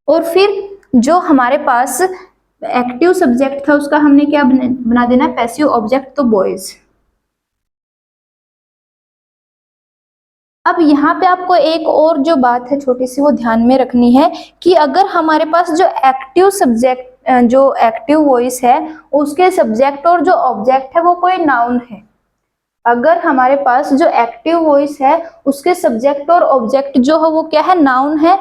Speaker 1: और फिर जो हमारे पास एक्टिव सब्जेक्ट था उसका हमने क्या बना देना, पैसिव ऑब्जेक्ट, तो बॉयज। अब यहाँ पे आपको एक और जो बात है छोटी सी वो ध्यान में रखनी है कि अगर हमारे पास जो एक्टिव सब्जेक्ट, जो एक्टिव वॉइस है उसके सब्जेक्ट और जो ऑब्जेक्ट है वो कोई नाउन है, अगर हमारे पास जो एक्टिव वॉइस है उसके सब्जेक्ट और ऑब्जेक्ट जो है वो क्या है, नाउन है,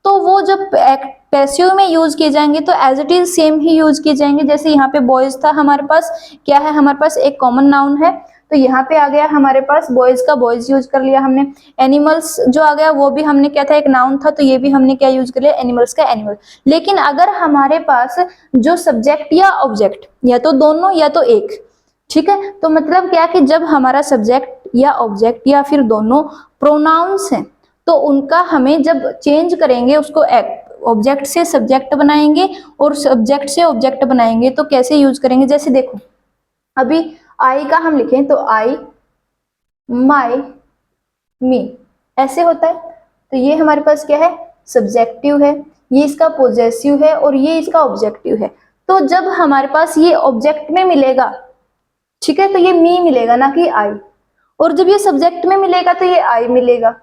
Speaker 1: तो वो जब पैसिव में यूज किए जाएंगे तो एज इट इज सेम ही यूज किए जाएंगे। जैसे यहाँ पे बॉयज था हमारे पास, क्या है हमारे पास एक कॉमन नाउन है, तो यहाँ पे आ गया हमारे पास बॉयज का बॉयज यूज कर लिया हमने। एनिमल्स जो आ गया वो भी हमने क्या था, एक नाउन था, तो ये भी हमने क्या यूज कर लिया, एनिमल्स का एनिमल। लेकिन अगर हमारे पास जो सब्जेक्ट या ऑब्जेक्ट या तो दोनों या तो एक, ठीक है, तो मतलब क्या कि जब हमारा सब्जेक्ट या ऑब्जेक्ट या फिर दोनों प्रोनाउंस हैं तो उनका हमें जब चेंज करेंगे उसको ऑब्जेक्ट से सब्जेक्ट बनाएंगे और सब्जेक्ट से ऑब्जेक्ट बनाएंगे, तो कैसे यूज करेंगे, जैसे देखो अभी आई का हम लिखें तो आई, माई, मी, ऐसे होता है। तो ये हमारे पास क्या है, सब्जेक्टिव है, ये इसका पोजेसिव है और ये इसका ऑब्जेक्टिव है। तो जब हमारे पास ये ऑब्जेक्ट में मिलेगा, ठीक है, तो ये मी मिलेगा ना कि आई, और जब ये सब्जेक्ट में मिलेगा तो ये आई मिलेगा,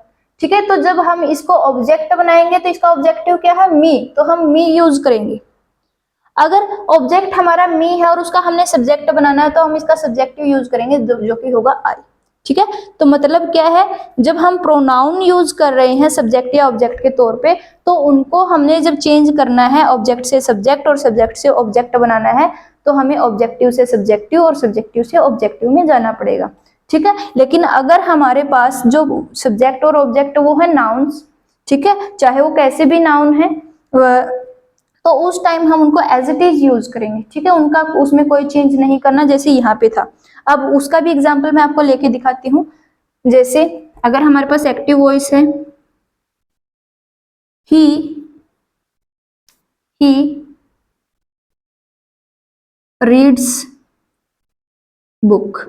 Speaker 1: ठीक है। तो जब हम इसको ऑब्जेक्ट बनाएंगे तो इसका ऑब्जेक्टिव क्या है, मी, तो हम मी यूज करेंगे। अगर ऑब्जेक्ट हमारा मी है और उसका हमने सब्जेक्ट बनाना है तो हम इसका सब्जेक्टिव यूज करेंगे जो कि होगा आई, ठीक है। तो मतलब क्या है, जब हम प्रोनाउन यूज कर रहे हैं सब्जेक्ट या ऑब्जेक्ट के तौर पे, तो उनको हमने जब चेंज करना है ऑब्जेक्ट से सब्जेक्ट और सब्जेक्ट से ऑब्जेक्ट बनाना है तो हमें ऑब्जेक्टिव से सब्जेक्टिव और सब्जेक्टिव से ऑब्जेक्टिव में जाना पड़ेगा, ठीक है। लेकिन अगर हमारे पास जो सब्जेक्ट और ऑब्जेक्ट वो है नाउन्स, ठीक है, चाहे वो कैसे भी नाउन है, तो उस टाइम हम उनको एज इट इज यूज करेंगे, ठीक है, उनका उसमें कोई चेंज नहीं करना, जैसे यहाँ पे था। अब उसका भी एग्जाम्पल मैं आपको लेके दिखाती हूँ। जैसे अगर हमारे पास एक्टिव वॉइस है, he reads book,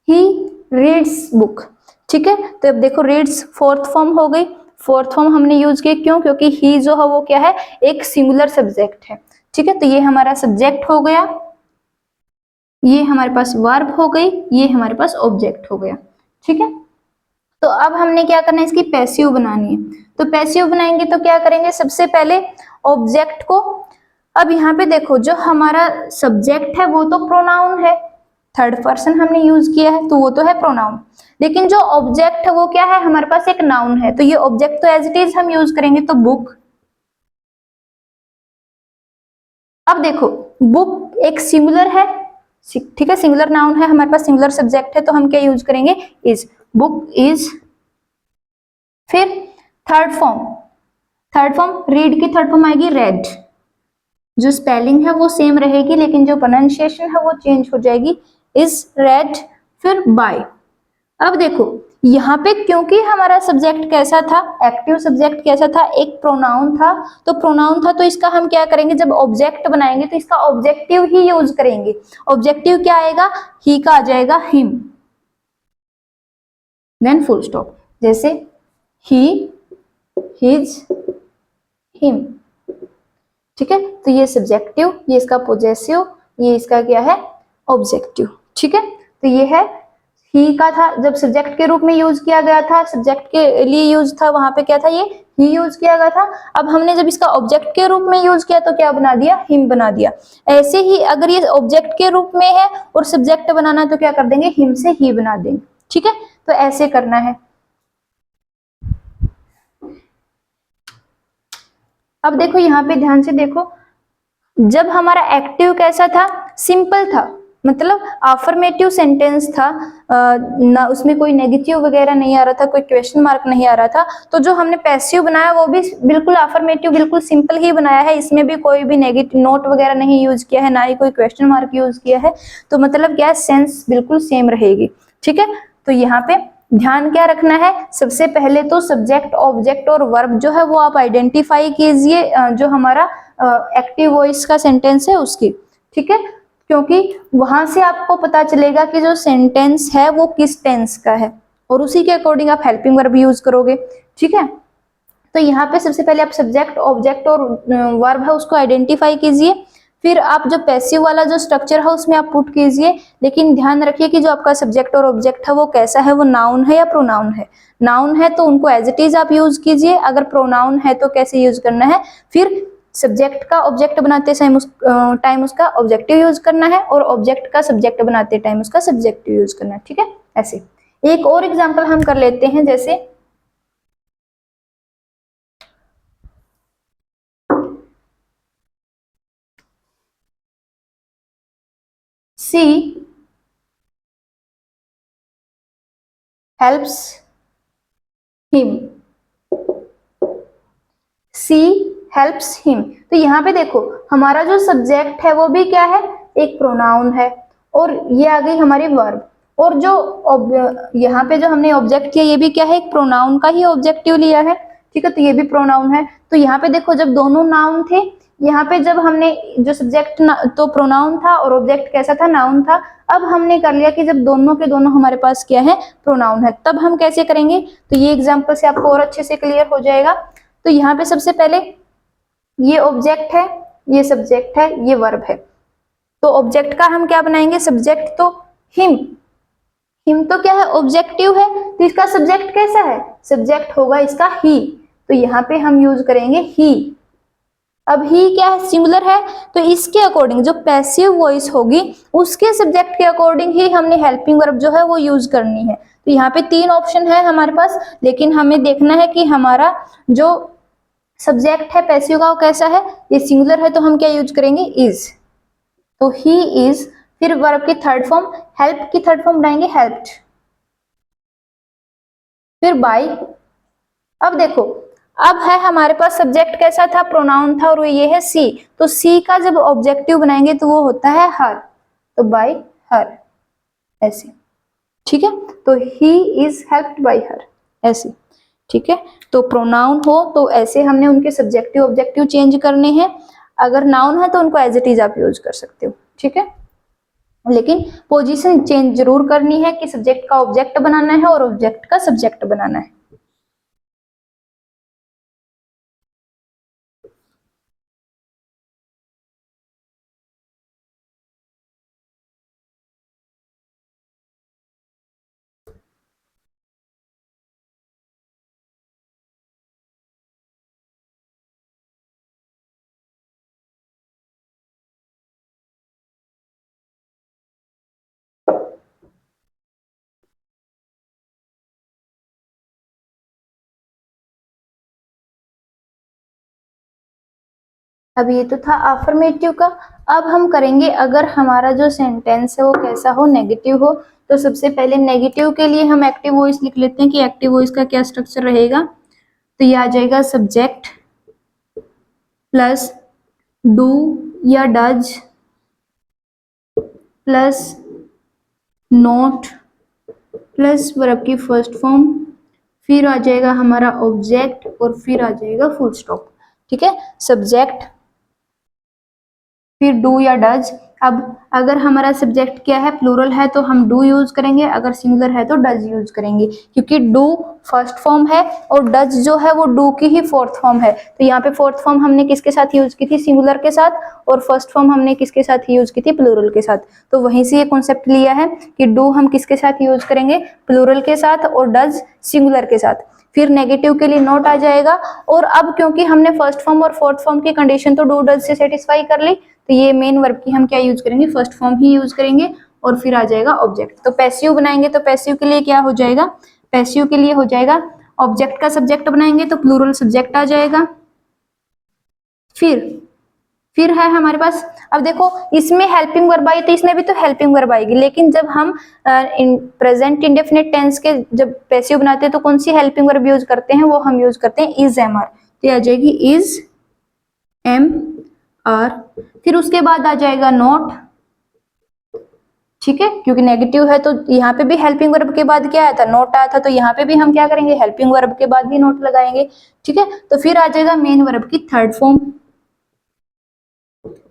Speaker 1: he reads book, ठीक है। तो अब देखो रीड्स फोर्थ फॉर्म हो गई, फोर्थ फॉर्म हमने यूज की, क्यों? क्योंकि ही जो है वो क्या है, एक सिंगुलर सब्जेक्ट है। ठीक है, तो ये हमारा सब्जेक्ट हो गया, ये हमारे पास वर्ब हो गई, ये हमारे पास ऑब्जेक्ट हो गया। ठीक है, तो अब हमने क्या करना है, इसकी पैसिव बनानी है। तो पैसिव बनाएंगे तो क्या करेंगे, सबसे पहले ऑब्जेक्ट को, अब यहाँ पे देखो जो हमारा सब्जेक्ट है वो तो प्रोनाउन है, थर्ड पर्सन हमने यूज किया है तो वो तो है प्रोनाउन, लेकिन जो ऑब्जेक्ट है वो क्या है, हमारे पास एक नाउन है। तो ये ऑब्जेक्ट तो एज इट इज हम यूज करेंगे, तो बुक। अब देखो बुक एक सिंगुलर है, ठीक है, सिंगुलर नाउन है, हमारे पास सिंगुलर सब्जेक्ट है, तो हम क्या यूज करेंगे, इज, बुक इज। फिर third form, third form read की थर्ड फॉर्म आएगी रेड, जो स्पेलिंग है वो सेम रहेगी लेकिन जो प्रोनाउंसिएशन है वो चेंज हो जाएगी, इज रेड। फिर बाय। अब देखो यहाँ पे क्योंकि हमारा सब्जेक्ट कैसा था, एक्टिव सब्जेक्ट कैसा था, एक प्रोनाउन था, तो प्रोनाउन था तो इसका हम क्या करेंगे, जब ऑब्जेक्ट बनाएंगे तो इसका ऑब्जेक्टिव ही यूज करेंगे। ऑब्जेक्टिव क्या आएगा, ही का आ जाएगा हिम, देन फुल स्टॉप, जैसे ही, हिज, हिम। ठीक है, तो ये सब्जेक्टिव, ये इसका पोजेसिव, ये इसका क्या है, ऑब्जेक्टिव। ठीक है, तो ये है ही का था, जब सब्जेक्ट के रूप में यूज किया गया था, सब्जेक्ट के लिए यूज था, वहां पे क्या था, ये ही यूज किया गया था। अब हमने जब इसका ऑब्जेक्ट के रूप में यूज किया तो क्या बना दिया, हिम बना दिया। ऐसे ही अगर ये ऑब्जेक्ट के रूप में है और सब्जेक्ट बनाना तो क्या कर देंगे, हिम से ही बना देंगे। ठीक है, तो ऐसे करना है। अब देखो यहाँ पे ध्यान से देखो, जब हमारा एक्टिव कैसा था, सिंपल था, मतलब अफर्मेटिव सेंटेंस था, ना उसमें कोई नेगेटिव वगैरह नहीं आ रहा था, कोई क्वेश्चन मार्क नहीं आ रहा था। तो जो हमने पैसिव बनाया वो भी बिल्कुल अफर्मेटिव, बिल्कुल सिंपल ही बनाया है, इसमें भी कोई भी नेगेटिव नोट वगैरह नहीं यूज किया है, ना ही कोई क्वेश्चन मार्क यूज किया है। तो मतलब क्या, सेंस बिल्कुल सेम रहेगी। ठीक है, तो यहाँ पे ध्यान क्या रखना है, सबसे पहले तो सब्जेक्ट, ऑब्जेक्ट और वर्ब जो है वो आप आइडेंटिफाई कीजिए, जो हमारा एक्टिव वॉइस का सेंटेंस है उसकी। ठीक है, क्योंकि वहां से आपको पता चलेगा कि जो सेंटेंस है वो किस टेंस का है, और उसी के अकॉर्डिंग आप हेल्पिंग वर्ब यूज करोगे। ठीक है, तो यहाँ पे सबसे पहले आप सब्जेक्ट, ऑब्जेक्ट और वर्ब है उसको आइडेंटिफाई कीजिए, फिर आप जो पैसिव वाला जो स्ट्रक्चर है उसमें आप पुट कीजिए। लेकिन ध्यान रखिए कि जो आपका सब्जेक्ट और ऑब्जेक्ट है वो कैसा है, वो नाउन है या प्रोनाउन है। नाउन है तो उनको एज इट इज आप यूज कीजिए, अगर प्रोनाउन है तो कैसे यूज करना है, फिर सब्जेक्ट का ऑब्जेक्ट बनाते टाइम उसका ऑब्जेक्टिव यूज करना है, और ऑब्जेक्ट का सब्जेक्ट बनाते टाइम उसका सब्जेक्टिव यूज करना है। ठीक है, ऐसे एक और एग्जाम्पल हम कर लेते हैं, जैसे she helps him, she helps him. तो यहाँ पे देखो हमारा जो सब्जेक्ट है वो भी क्या है, एक प्रोनाउन है, और ये आ गई हमारी वर्ब, और जो यहाँ पे जो हमने ऑब्जेक्ट किया ये भी क्या है, एक प्रोनाउन का ही ऑब्जेक्टिव लिया है। ठीक है, तो ये भी प्रोनाउन है। तो यहाँ पे देखो जब दोनों नाउन थे, यहाँ पे जब हमने जो सब्जेक्ट तो प्रोनाउन था और ऑब्जेक्ट कैसा था, नाउन था। अब हमने कर लिया कि जब दोनों के दोनों हमारे पास क्या है, प्रोनाउन है, तब हम कैसे करेंगे, तो ये एग्जाम्पल से आपको और अच्छे से क्लियर हो जाएगा। तो यहाँ पे सबसे पहले ये ऑब्जेक्ट है, ये सब्जेक्ट है, ये वर्ब है। तो ऑब्जेक्ट का हम क्या बनाएंगे, सब्जेक्ट तो हिम, हिम तो क्या है, ऑब्जेक्टिव है, तो इसका सब्जेक्ट कैसा है, सब्जेक्ट होगा इसका ही, तो यहाँ पे हम यूज करेंगे ही। अब ही क्या है, सिंगुलर है, तो इसके अकॉर्डिंग जो पैसिव वॉइस होगी उसके सब्जेक्ट के अकॉर्डिंग ही हमने हेल्पिंग वर्ब जो है वो यूज करनी है। तो यहाँ पे 3 ऑप्शन है हमारे पास, लेकिन हमें देखना है कि हमारा जो सब्जेक्ट है पैसिव का वो कैसा है, ये सिंगुलर है तो हम क्या यूज करेंगे, इज, तो ही इज। फिर वर्ब की थर्ड फॉर्म, हेल्प की थर्ड फॉर्म बनाएंगे हेल्प्ड, फिर बाय। अब देखो अब है हमारे पास सब्जेक्ट कैसा था, प्रोनाउन था, और ये है सी, तो सी का जब ऑब्जेक्टिव बनाएंगे तो वो होता है हर, तो बाय हर, ऐसे। ठीक है, तो ही इज हेल्प्ड बाय हर, ऐसे। ठीक है, तो प्रोनाउन हो तो ऐसे हमने उनके सब्जेक्टिव ऑब्जेक्टिव चेंज करने हैं, अगर नाउन है तो उनको एज इट इज आप यूज कर सकते हो। ठीक है, लेकिन पोजीशन चेंज जरूर करनी है कि सब्जेक्ट का ऑब्जेक्ट बनाना है और ऑब्जेक्ट का सब्जेक्ट बनाना है। अब ये तो था अफर्मेटिव का। अब हम करेंगे अगर हमारा जो सेंटेंस है वो कैसा हो, नेगेटिव हो। तो सबसे पहले नेगेटिव के लिए हम एक्टिव वॉइस लिख लेते हैं कि एक्टिव वॉइस का क्या स्ट्रक्चर रहेगा। तो ये आ जाएगा सब्जेक्ट प्लस डू या does plus note plus verb की फर्स्ट फॉर्म, फिर आ जाएगा हमारा ऑब्जेक्ट और फिर आ जाएगा फुल स्टॉप। ठीक है, सब्जेक्ट फिर डू या डज। अब अगर हमारा सब्जेक्ट क्या है, प्लूरल है, तो हम डू यूज करेंगे, अगर सिंगुलर है तो डज यूज करेंगे, क्योंकि डू फर्स्ट फॉर्म है और डज जो है वो डू की ही फोर्थ फॉर्म है। तो यहाँ पे फोर्थ फॉर्म हमने किसके साथ यूज की थी, सिंगुलर के साथ, और फर्स्ट फॉर्म हमने किसके साथ यूज की थी, प्लूरल के साथ। तो वहीं से ये कॉन्सेप्ट लिया है कि डू हम किसके साथ यूज करेंगे, प्लूरल के साथ, और डज सिंगुलर के साथ। फिर नेगेटिव के लिए नोट आ जाएगा। और अब क्योंकि हमने फर्स्ट फॉर्म और फोर्थ फॉर्म की कंडीशन तो डू डज से सेटिस्फाई कर ली, तो ये मेन वर्ब की हम क्या यूज करेंगे, फर्स्ट फॉर्म ही यूज करेंगे, और फिर आ जाएगा ऑब्जेक्ट। तो पैसिव बनाएंगे तो पैसिव के लिए क्या हो जाएगा, पैसिव के लिए हो जाएगा ऑब्जेक्ट का सब्जेक्ट बनाएंगे तो प्लूरल सब्जेक्ट आ जाएगा। फिर है हमारे पास, अब देखो इसमें हेल्पिंग वर्ब आई तो इसमें भी तो हेल्पिंग वर्ब आएगी, लेकिन जब हम प्रेजेंट इंडेफिनिट टेंस के जब पैसिव बनाते हैं तो कौन सी हेल्पिंग वर्ब यूज करते हैं, वो हम यूज करते हैं इज एम आर। तो आ जाएगी इज एम आर। फिर उसके बाद आ जाएगा नॉट। ठीक है, क्योंकि नेगेटिव है तो यहाँ पे भी हेल्पिंग वर्ब के बाद क्या आया था, नोट आया था, तो यहाँ पे भी हम क्या करेंगे, हेल्पिंग वर्ब के बाद भी नोट लगाएंगे। ठीक है, तो फिर आ जाएगा मेन वर्ब की थर्ड फॉर्म,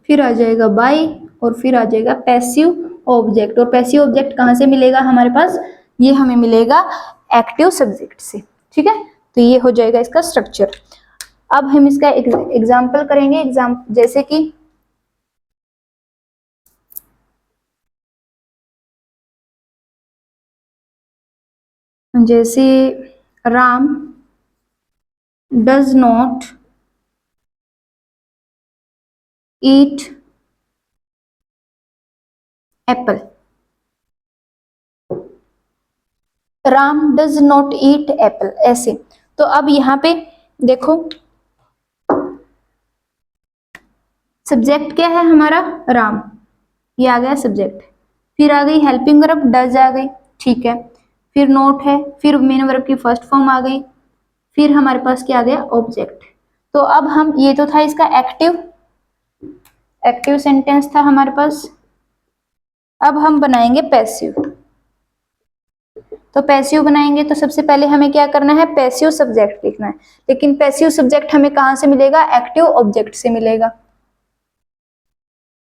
Speaker 1: फिर आ जाएगा बाय, और फिर आ जाएगा पैसिव ऑब्जेक्ट। और पैसिव ऑब्जेक्ट कहाँ से मिलेगा हमारे पास, ये हमें मिलेगा एक्टिव सब्जेक्ट से। ठीक है, तो ये हो जाएगा इसका स्ट्रक्चर। अब हम इसका एग्जाम्पल करेंगे, जैसे कि Ram does not eat Apple. Ram does not eat Apple, ऐसे। तो अब यहाँ पे देखो सब्जेक्ट क्या है हमारा, राम, ये आ गया सब्जेक्ट। फिर आ गई हेल्पिंग वर्ब डज आ गई, ठीक है। फिर नोट है, फिर मेन वर्ब की फर्स्ट फॉर्म आ गई, फिर हमारे पास क्या आ गया, ऑब्जेक्ट। तो अब हम, ये तो था इसका एक्टिव सेंटेंस था हमारे पास। अब हम बनाएंगे पैसिव। तो पैसिव बनाएंगे तो सबसे पहले हमें क्या करना है, पैसिव सब्जेक्ट लिखना है। लेकिन पैसिव सब्जेक्ट हमें कहां से मिलेगा, एक्टिव ऑब्जेक्ट से मिलेगा।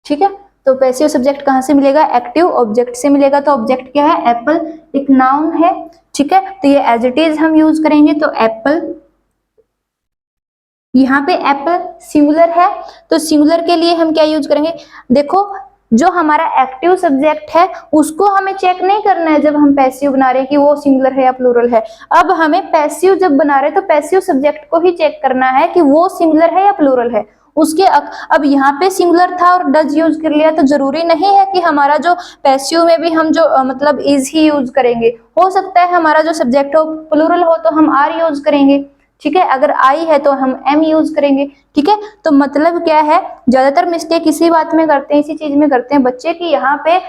Speaker 1: ठीक है, तो पैसिव सब्जेक्ट कहां से मिलेगा, एक्टिव ऑब्जेक्ट से मिलेगा। तो ऑब्जेक्ट क्या है, एप्पल, एक नाउन है। ठीक है, तो ये एज इट इज हम यूज करेंगे, तो एप्पल। यहाँ पे एप्पल सिंगुलर है, तो सिंगुलर के लिए हम क्या यूज करेंगे, देखो जो हमारा एक्टिव सब्जेक्ट है उसको हमें चेक नहीं करना है जब हम पैसिव बना रहे हैं कि वो सिंगुलर है या प्लूरल है। अब हमें पैसिव जब बना रहे हैं तो पैसिव सब्जेक्ट को ही चेक करना है कि वो सिंगुलर है या प्लूरल है। उसके अब यहाँ पे सिंगुलर था और डज यूज कर लिया, तो जरूरी नहीं है कि हमारा जो पैसिव में भी हम जो मतलब इज ही यूज करेंगे। हो सकता है हमारा जो सब्जेक्ट हो प्लूरल हो तो हम आर यूज करेंगे। ठीक है, अगर आई है तो हम एम यूज करेंगे। ठीक है, तो मतलब क्या है, ज्यादातर मिस्टेक इसी बात में करते हैं, इसी चीज में करते हैं बच्चे, कि यहाँ पे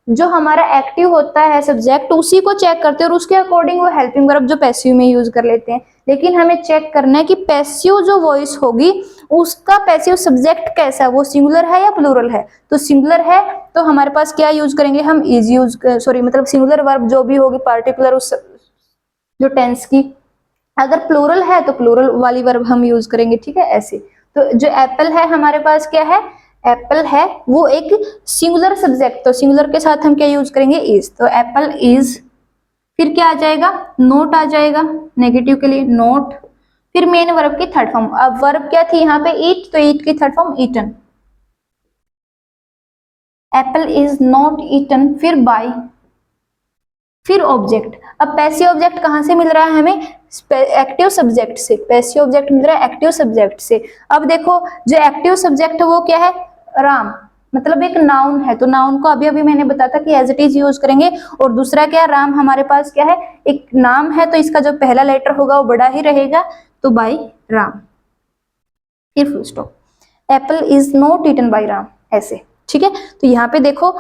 Speaker 1: जो हमारा एक्टिव होता है सब्जेक्ट उसी को चेक करते हैं और उसके अकॉर्डिंग वो हेल्पिंग वर्ब जो पैसिव में यूज कर लेते हैं। लेकिन हमें चेक करना है कि पैसिव जो वॉइस होगी उसका पैसिव सब्जेक्ट कैसा है, वो सिंगुलर है या प्लूरल है। तो सिंगुलर है तो हमारे पास क्या यूज करेंगे, हम इज यूज, सॉरी मतलब सिंगुलर वर्ब जो भी होगी पार्टिकुलर उस जो टेंस की। अगर प्लूरल है तो प्लूरल वाली वर्ब हम यूज करेंगे। ठीक है, ऐसे। तो जो एप्पल है हमारे पास क्या है, एप्पल है वो एक सिंगुलर सब्जेक्ट, तो सिंगुलर के साथ हम क्या यूज करेंगे, इज। तो एप्पल इज, फिर क्या आ जाएगा, नोट आ जाएगा नेगेटिव के लिए, नोट। फिर मेन वर्ब की थर्ड फॉर्म, अब वर्ब क्या थी यहाँ पे, ईट, तो ईट की third form eaten, apple is not eaten. फिर बाय, फिर ऑब्जेक्ट। अब पैसिव ऑब्जेक्ट कहां से मिल रहा है हमें, एक्टिव सब्जेक्ट से। पैसिव ऑब्जेक्ट मिल रहा है एक्टिव सब्जेक्ट से। अब देखो जो एक्टिव सब्जेक्ट है वो क्या है, राम, मतलब एक नाउन है, तो नाउन को अभी अभी मैंने बताया था कि एज इट इज यूज करेंगे। और दूसरा क्या, राम हमारे पास क्या है, एक नाम है, तो इसका जो पहला लेटर होगा वो बड़ा ही रहेगा, तो बाय राम, फिर full stop. Apple is not eaten by Ram, ऐसे। ठीक है, तो यहाँ पे देखो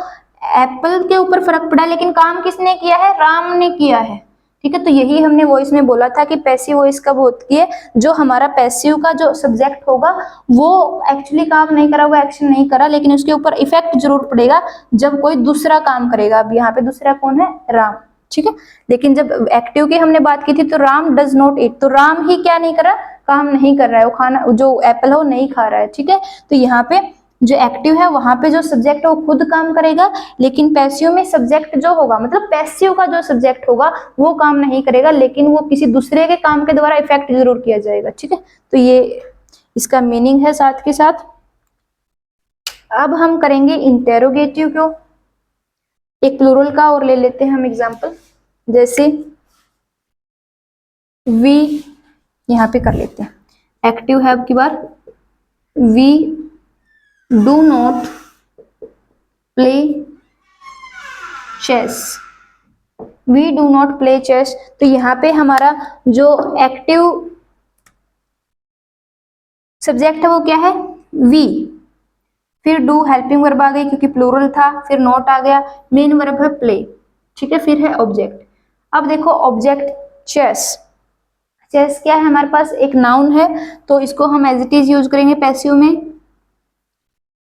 Speaker 1: एप्पल के ऊपर फर्क पड़ा, लेकिन काम किसने किया है, राम ने किया है। ठीक है, तो यही हमने वॉइस में बोला था कि पैसिव वॉइस कब होती है, जो हमारा पैसिव का जो सब्जेक्ट होगा वो एक्चुअली काम नहीं करा, वो एक्शन नहीं करा, लेकिन उसके ऊपर इफेक्ट जरूर पड़ेगा जब कोई दूसरा काम करेगा। अब यहाँ पे दूसरा कौन है, राम। ठीक है, लेकिन जब एक्टिव की हमने बात की थी तो राम डज नॉट ईट, तो राम ही क्या नहीं कर रहा, काम नहीं कर रहा है, वो खाना, जो एप्पल है वो नहीं खा रहा है। ठीक है, तो यहाँ पे जो एक्टिव है वहां पे जो सब्जेक्ट है वो खुद काम करेगा, लेकिन पैसिव में सब्जेक्ट जो होगा, मतलब पैसिव का जो सब्जेक्ट होगा वो काम नहीं करेगा, लेकिन वो किसी दूसरे के काम के द्वारा इफेक्ट जरूर किया जाएगा। ठीक है, तो ये इसका मीनिंग है साथ के साथ। अब हम करेंगे इंटेरोगेटिव को, एक प्लूरल का और ले लेते हैं हम एग्जांपल, जैसे वी, यहाँ पे कर लेते हैं एक्टिव है अब की बार, we do not play chess, we do not play chess. तो यहाँ पे हमारा जो एक्टिव सब्जेक्ट है वो क्या है, वी, फिर डू हेल्पिंग वर्ब आ गई क्योंकि प्लूरल था, फिर नॉट आ गया, मेन वर्ब है प्ले। ठीक है, फिर है ऑब्जेक्ट। अब देखो ऑब्जेक्ट चेस, चेस क्या है हमारे पास, एक नाउन है, तो इसको हम एज इट इज यूज करेंगे पैसिव में,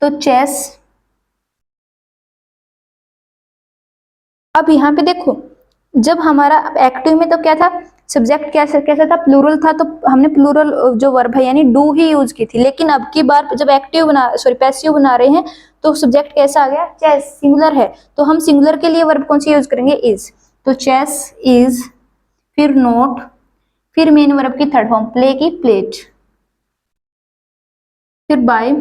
Speaker 1: तो चेस। अब यहाँ पे देखो जब हमारा एक्टिव में तो क्या था, सब्जेक्ट कैसा कैसा था, प्लूरल था, तो हमने प्लूरल जो वर्ब है यानी डू ही यूज की थी, लेकिन अब की बार जब एक्टिव बना, सॉरी पैसिव बना रहे हैं, तो सब्जेक्ट कैसा आ गया, चेस, सिंगुलर है, तो हम सिंगुलर के लिए वर्ब कौन सी यूज करेंगे, इज। तो चेस इज, फिर नोट, फिर मेन वर्ब की थर्ड फॉर्म प्ले की प्लेट, फिर बाय।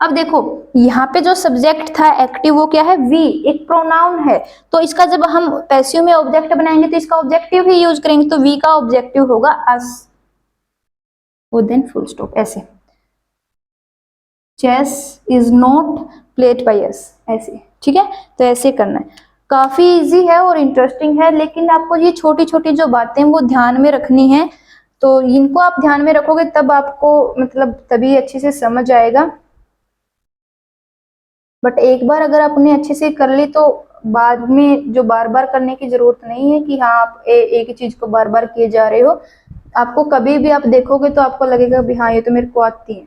Speaker 1: अब देखो यहाँ पे जो सब्जेक्ट था एक्टिव वो क्या है, वी, एक प्रोनाउन है, तो इसका जब हम पैसिव में ऑब्जेक्ट बनाएंगे तो इसका ऑब्जेक्टिव ही यूज करेंगे, तो वी का ऑब्जेक्टिव होगा अस, वो देन फुल स्टॉप, ऐसे। Chess is not played by us, ऐसे। ठीक है, तो ऐसे करना है, काफी इजी है और इंटरेस्टिंग है, लेकिन आपको ये छोटी छोटी जो बातें वो ध्यान में रखनी है, तो इनको आप ध्यान में रखोगे तब आपको मतलब तभी अच्छे से समझ आएगा। बट एक बार अगर आपने अच्छे से कर ली तो बाद में जो बार बार करने की जरूरत नहीं है कि हाँ आप एक ही चीज को बार बार किए जा रहे हो, आपको कभी भी आप देखोगे तो आपको लगेगा भी हाँ ये तो मेरे को आती है।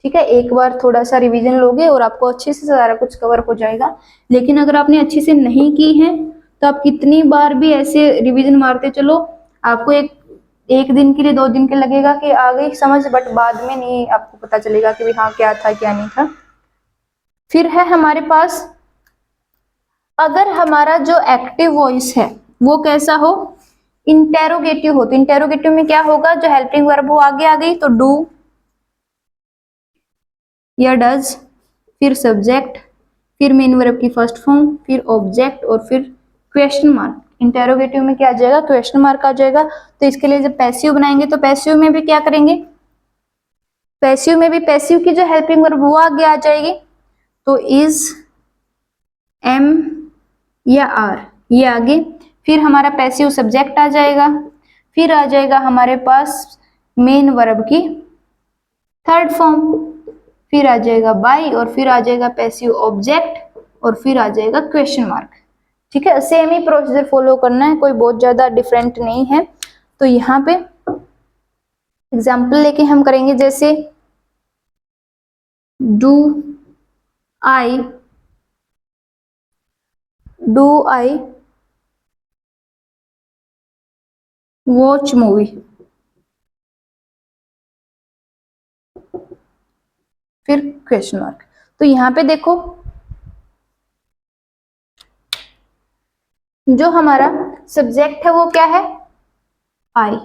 Speaker 1: ठीक है, एक बार थोड़ा सा रिवीजन लोगे और आपको अच्छे से सारा कुछ कवर हो जाएगा, लेकिन अगर आपने अच्छे से नहीं की है तो आप कितनी बार भी ऐसे रिवीजन मारते चलो, आपको एक दिन के लिए, 2 दिन के लगेगा कि आ गई समझ, बट बाद में नहीं आपको पता चलेगा कि हाँ क्या था क्या नहीं था। फिर है हमारे पास, अगर हमारा जो एक्टिव वॉइस है वो कैसा हो, इंटेरोगेटिव हो, तो इंटेरोगेटिव में क्या होगा, जो हेल्पिंग वर्ब वो आगे आ गई, तो डू या डज, फिर सब्जेक्ट, फिर मेन वर्ब की फर्स्ट फॉर्म, फिर ऑब्जेक्ट, और फिर क्वेश्चन मार्क। इंटेरोगेटिव में क्या आ जाएगा, क्वेश्चन मार्क आ जाएगा। तो इसके लिए जब पैसिव बनाएंगे तो पैसिव में भी क्या करेंगे, पैसिव में भी पैसिव की जो हेल्पिंग वर्ब वो आगे आ जाएगी, तो इज, एम या आर, ये आगे, फिर हमारा पैसिव सब्जेक्ट आ जाएगा, फिर आ जाएगा हमारे पास मेन वर्ब की थर्ड फॉर्म, फिर आ जाएगा बाय, और फिर आ जाएगा पैसिव ऑब्जेक्ट, और फिर आ जाएगा क्वेश्चन मार्क। ठीक है, सेम ही प्रोसीजर फॉलो करना है, कोई बहुत ज्यादा डिफरेंट नहीं है। तो यहाँ पे एग्जाम्पल लेके हम करेंगे, जैसे do I, do I watch movie, फिर क्वेश्चन मार्क। तो यहाँ पे देखो जो हमारा सब्जेक्ट है वो क्या है, आई।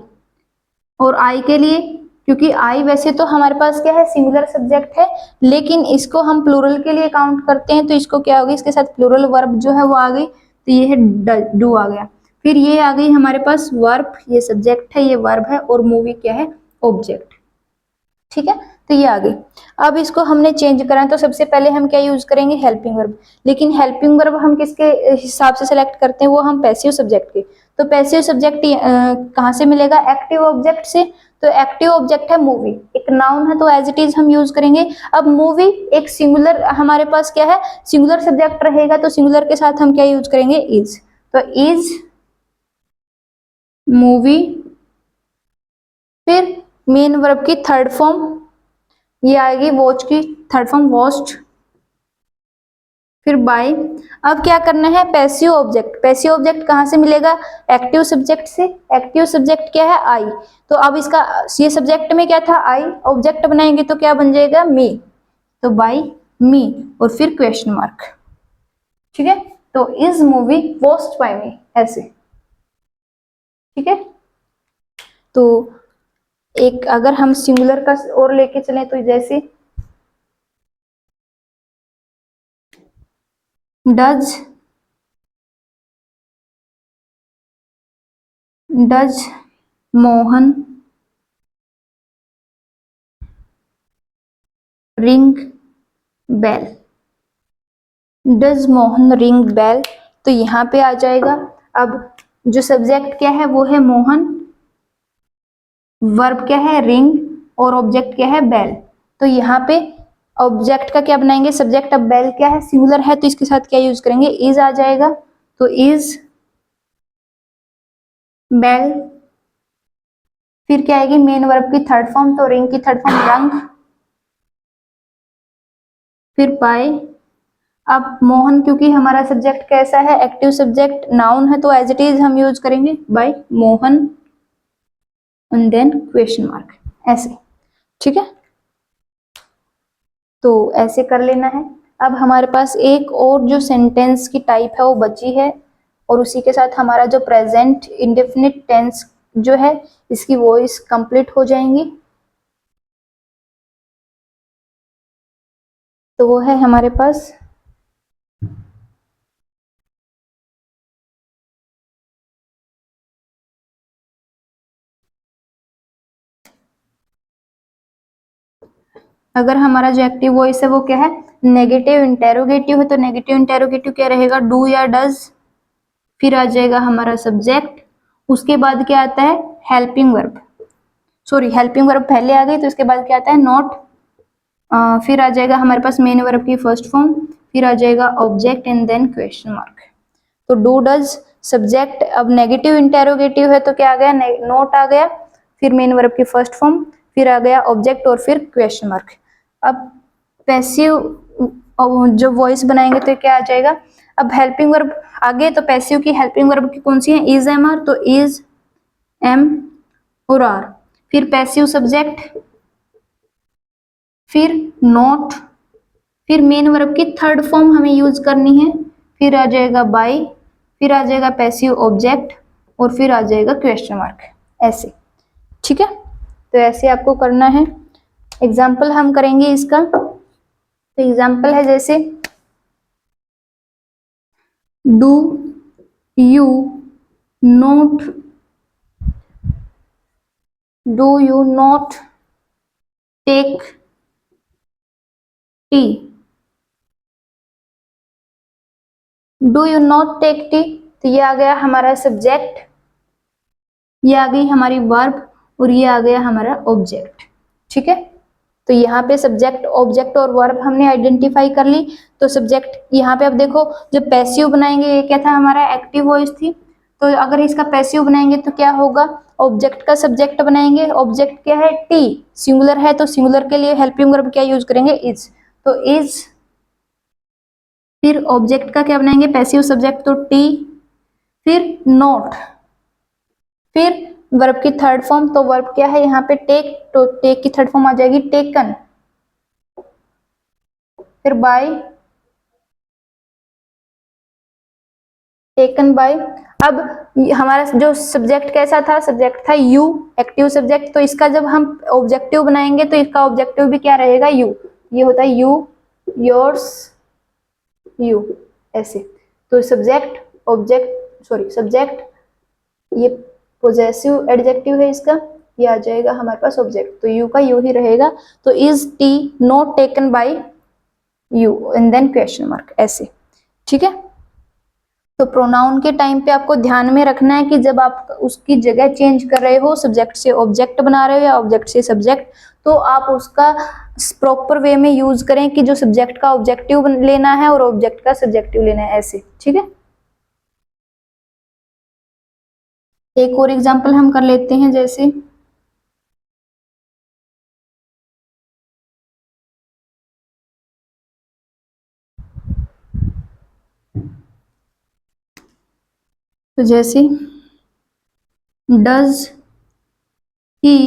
Speaker 1: और आई के लिए, क्योंकि आई वैसे तो हमारे पास क्या है, सिंगुलर सब्जेक्ट है, लेकिन इसको हम प्लूरल के लिए काउंट करते हैं, तो इसको क्या होगी, इसके साथ प्लूरल वर्ब जो है वो आ गई, तो ये है डू आ गया। फिर ये आ गई हमारे पास वर्ब, ये सब्जेक्ट है, ये वर्ब है, और मूवी क्या है, ऑब्जेक्ट। ठीक है, तो ये आ गई। अब इसको हमने चेंज करा, तो सबसे पहले हम क्या यूज करेंगे, हेल्पिंग वर्ब। लेकिन हेल्पिंग वर्ब हम किसके हिसाब से सेलेक्ट करते हैं, वो हम पैसिव सब्जेक्ट के। तो पैसिव सब्जेक्ट कहाँ से मिलेगा, एक्टिव ऑब्जेक्ट से। तो एक्टिव ऑब्जेक्ट है मूवी, एक नाउन है, तो एज इट इज हम यूज करेंगे। अब मूवी एक सिंगुलर, हमारे पास क्या है, सिंगुलर सब्जेक्ट रहेगा, तो सिंगुलर के साथ हम क्या यूज करेंगे, इज। तो इज मूवी। फिर मेन वर्ब की थर्ड फॉर्म ये आएगी, वॉच की थर्ड फॉर्म वॉच्ड। फिर बाय। अब क्या करना है, पैसिव ऑब्जेक्ट। पैसिव ऑब्जेक्ट कहाँ से मिलेगा, एक्टिव सब्जेक्ट से। एक्टिव सब्जेक्ट क्या है, आई। तो अब इसका, ये सब्जेक्ट में क्या था, आई, ऑब्जेक्ट बनाएंगे तो क्या बन जाएगा, मी। तो बाय मी, और फिर क्वेश्चन मार्क। ठीक है, तो इज मूवी वॉच्ड बाय मी, ऐसे। ठीक है, तो एक अगर हम सिंगुलर का और लेके चलें, तो जैसे does Mohan ring bell. Does Mohan ring bell, तो यहाँ पे आ जाएगा। अब जो सब्जेक्ट क्या है वो है मोहन, वर्ब क्या है रिंग, और ऑब्जेक्ट क्या है बेल। तो यहाँ पे ऑब्जेक्ट का क्या बनाएंगे, सब्जेक्ट। अब बेल क्या है, सिंगुलर है, तो इसके साथ क्या यूज करेंगे, इज आ जाएगा। तो इज बेल। फिर क्या आएगी, मेन वर्ब की थर्ड फॉर्म, तो रिंग की थर्ड फॉर्म रंग। फिर बाय। अब मोहन, क्योंकि हमारा सब्जेक्ट कैसा है, एक्टिव सब्जेक्ट, नाउन है, तो एज इट इज हम यूज करेंगे by Mohan and then question mark, ऐसे। ठीक है, तो ऐसे कर लेना है। अब हमारे पास एक और जो सेंटेंस की टाइप है वो बची है, और उसी के साथ हमारा जो प्रेजेंट इंडेफिनिट टेंस जो है, इसकी वॉइस कंप्लीट हो जाएंगी। तो वो है हमारे पास अगर हमारा जो एक्टिव वॉइस है वो क्या है, नेगेटिव इंटेरोगेटिव है, तो नेगेटिव इंटेरोगेटिव क्या रहेगा, डू या डज। फिर आ जाएगा हमारा सब्जेक्ट, उसके बाद क्या आता है, helping verb. Sorry, helping verb पहले आ गई, तो इसके बाद क्या आता है, नॉट। फिर आ जाएगा हमारे पास मेन वर्ब की फर्स्ट फॉर्म। फिर आ जाएगा object and then question mark. तो डू डज सब्जेक्ट। अब नेगेटिव इंटेरोगेटिव है, तो क्या आ गया, नॉट आ गया। फिर मेन वर्ब की फर्स्ट फॉर्म, फिर आ गया ऑब्जेक्ट, और फिर क्वेश्चन मार्क। अब पैसिव जो वॉइस बनाएंगे तो क्या आ जाएगा, अब हेल्पिंग वर्ब आगे, तो पैसिव की हेल्पिंग वर्ब की कौन सी है, इज एम आर, तो इज एम और आर। फिर पैसिव सब्जेक्ट, फिर नॉट, फिर मेन वर्ब की थर्ड फॉर्म हमें यूज करनी है। फिर आ जाएगा बाय, फिर आ जाएगा पैसिव ऑब्जेक्ट, और फिर आ जाएगा क्वेश्चन मार्क, ऐसे। ठीक है, तो ऐसे आपको करना है। एग्जाम्पल हम करेंगे इसका। तो एग्जाम्पल है जैसे, do you not, do you not take tea, do you not take tea. तो ये आ गया हमारा सब्जेक्ट, ये आ गई हमारी वर्ब, और ये आ गया हमारा ऑब्जेक्ट। ठीक है, तो यहाँ पे सब्जेक्ट, ऑब्जेक्ट और वर्ब हमने आइडेंटिफाई कर ली। तो सब्जेक्ट यहाँ पे अब देखो, जब पैसिव बनाएंगे, ये क्या था, हमारा एक्टिव वॉइस थी। तो अगर इसका पैसिव बनाएंगे तो क्या होगा, ऑब्जेक्ट का सब्जेक्ट बनाएंगे। ऑब्जेक्ट क्या है, टी, सिंगुलर है, तो सिंगुलर के लिए हेल्पिंग वर्ब क्या यूज करेंगे, इज। तो इज। फिर ऑब्जेक्ट का क्या बनाएंगे, पैसिव सब्जेक्ट, तो टी। फिर नॉट, फिर वर्ब की थर्ड फॉर्म, तो वर्ब क्या है यहाँ पे, टेक, तो टेक की थर्ड फॉर्म आ जाएगी टेकन। फिर बाय, टेकन बाय। अब हमारा जो सब्जेक्ट कैसा था, सब्जेक्ट था यू, एक्टिव सब्जेक्ट। तो इसका जब हम ऑब्जेक्टिव बनाएंगे तो इसका ऑब्जेक्टिव भी क्या रहेगा, यू। ये होता है यू, योर्स, यू, ऐसे। तो सब्जेक्ट, ऑब्जेक्ट, सॉरी सब्जेक्ट, ये पोजेसिव एडजेक्टिव है इसका, ये आ जाएगा हमारे पास ऑब्जेक्ट। तो यू का यू ही रहेगा। तो is tea not taken by you and then question mark, ऐसे। ठीक है। तो प्रोनाउन के टाइम पे आपको ध्यान में रखना है कि जब आप उसकी जगह चेंज कर रहे हो, सब्जेक्ट से ऑब्जेक्ट बना रहे हो या ऑब्जेक्ट से सब्जेक्ट, तो आप उसका प्रॉपर वे में यूज करें कि जो सब्जेक्ट का ऑब्जेक्टिव लेना है और ऑब्जेक्ट का सब्जेक्टिव लेना है, ऐसे। ठीक है। एक और एग्जांपल हम कर लेते हैं, जैसे तो जैसे डज ही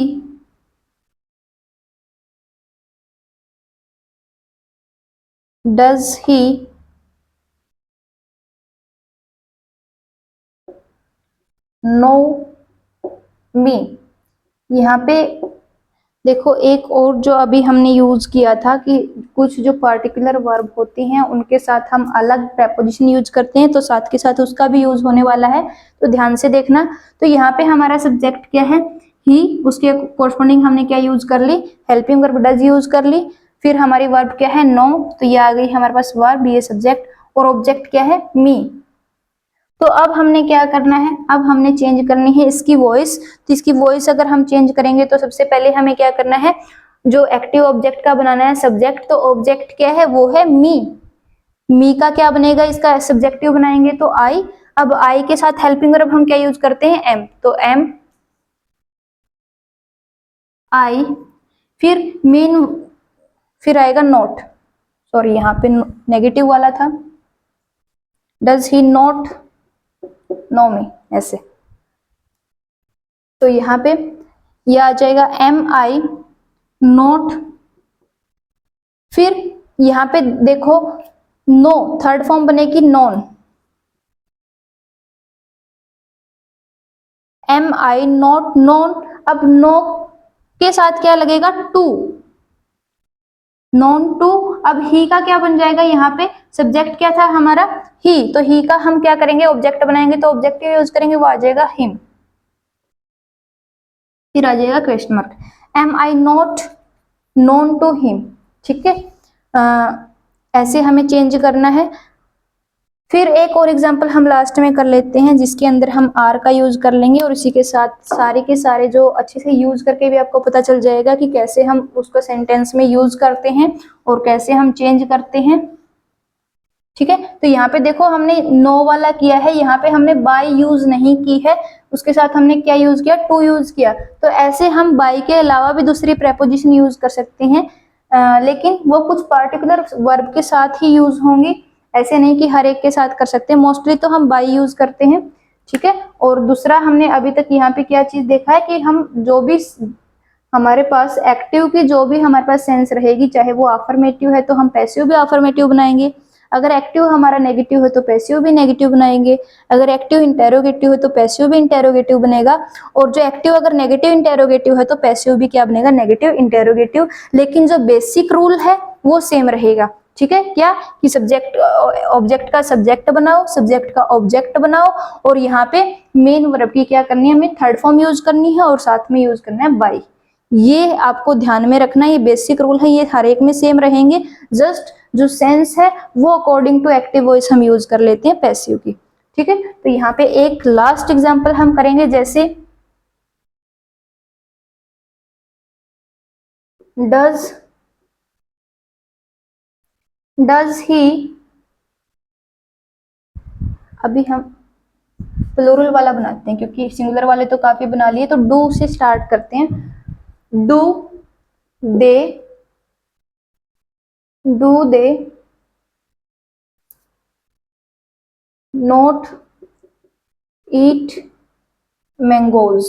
Speaker 1: नो मी। यहाँ पे देखो एक और जो अभी हमने यूज किया था कि कुछ जो पर्टिकुलर वर्ब होते हैं उनके साथ हम अलग प्रेपोजिशन यूज करते हैं, तो साथ के साथ उसका भी यूज होने वाला है, तो ध्यान से देखना। तो यहाँ पे हमारा सब्जेक्ट क्या है, ही, उसके कोरस्पॉन्डिंग हमने क्या यूज कर ली, हेल्पिंग वर्ब डज यूज कर ली। फिर हमारी वर्ब क्या है, नो, तो ये आ गई हमारे पास वर्ब, ये सब्जेक्ट, और ऑब्जेक्ट क्या है, मी। तो अब हमने क्या करना है, अब हमने चेंज करनी है इसकी वॉइस। तो इसकी वॉइस अगर हम चेंज करेंगे तो सबसे पहले हमें क्या करना है, जो एक्टिव ऑब्जेक्ट का बनाना है सब्जेक्ट, तो ऑब्जेक्ट क्या है, वो है मी। मी का क्या बनेगा, इसका सब्जेक्टिव बनाएंगे तो आई। अब आई के साथ हेल्पिंग वर्ब हम क्या यूज करते हैं, एम, तो एम आई। फिर मीन, फिर आएगा नॉट, सॉरी यहाँ पे नेगेटिव वाला था, डज ही नॉट नो मी, ऐसे। तो यहाँ पे ये आ जाएगा एम आई नॉट। फिर यहाँ पे देखो नो, थर्ड फॉर्म बनेगी known, am I not known. अब नो के साथ क्या लगेगा, टू, नॉन टू। अब ही का क्या बन जाएगा, यहाँ पे सब्जेक्ट क्या था हमारा, ही, तो ही का हम क्या करेंगे, ऑब्जेक्ट बनाएंगे, तो ऑब्जेक्टिव यूज करेंगे, वो आ जाएगा हिम। फिर आ जाएगा question mark, am I not known to him. ठीक है। ऐसे हमें चेंज करना है। फिर एक और एग्जांपल हम लास्ट में कर लेते हैं, जिसके अंदर हम आर का यूज कर लेंगे, और इसी के साथ सारे के सारे जो अच्छे से यूज करके भी आपको पता चल जाएगा कि कैसे हम उसको सेंटेंस में यूज करते हैं और कैसे हम चेंज करते हैं। ठीक है। तो यहाँ पे देखो हमने नो वाला किया है, यहाँ पे हमने बाय यूज नहीं की है, उसके साथ हमने क्या यूज किया, टू यूज किया। तो ऐसे हम बाय के अलावा भी दूसरी प्रेपोजिशन यूज कर सकते हैं, लेकिन वो कुछ पर्टिकुलर वर्ब के साथ ही यूज होंगी, ऐसे नहीं कि हर एक के साथ कर सकते हैं। मोस्टली तो हम बाय यूज करते हैं। ठीक है। और दूसरा हमने अभी तक यहाँ पे क्या चीज देखा है कि हम जो भी हमारे पास एक्टिव की जो भी हमारे पास सेंस रहेगी, चाहे वो अफर्मेटिव है तो हम पैसिव भी अफर्मेटिव बनाएंगे, अगर एक्टिव हमारा नेगेटिव है तो पैसिव भी नेगेटिव बनाएंगे, अगर एक्टिव इंटेरोगेटिव है तो पैसिव भी इंटेरोगेटिव बनेगा, और जो एक्टिव अगर नेगेटिव इंटेरोगेटिव है तो पैसिव भी क्या बनेगा, नेगेटिव इंटेरोगेटिव। लेकिन जो बेसिक रूल है वो सेम रहेगा। ठीक है। क्या कि सब्जेक्ट ऑब्जेक्ट का सब्जेक्ट बनाओ, सब्जेक्ट का ऑब्जेक्ट बनाओ, और यहाँ पे मेन वर्ब की क्या करनी है, हमें थर्ड फॉर्म यूज करनी है और साथ में यूज करना है बाई। ये आपको ध्यान में रखना, ये बेसिक रूल है, ये हर एक में सेम रहेंगे। जस्ट जो सेंस है वो अकॉर्डिंग टू एक्टिव वॉइस हम यूज कर लेते हैं पैसिव की। ठीक है। तो यहाँ पे एक लास्ट एग्जांपल हम करेंगे, जैसे डज ही, अभी हम प्लूरल वाला बनाते हैं क्योंकि सिंगुलर वाले तो काफी बना लिए, तो डू से स्टार्ट करते हैं। They do they not eat mangoes,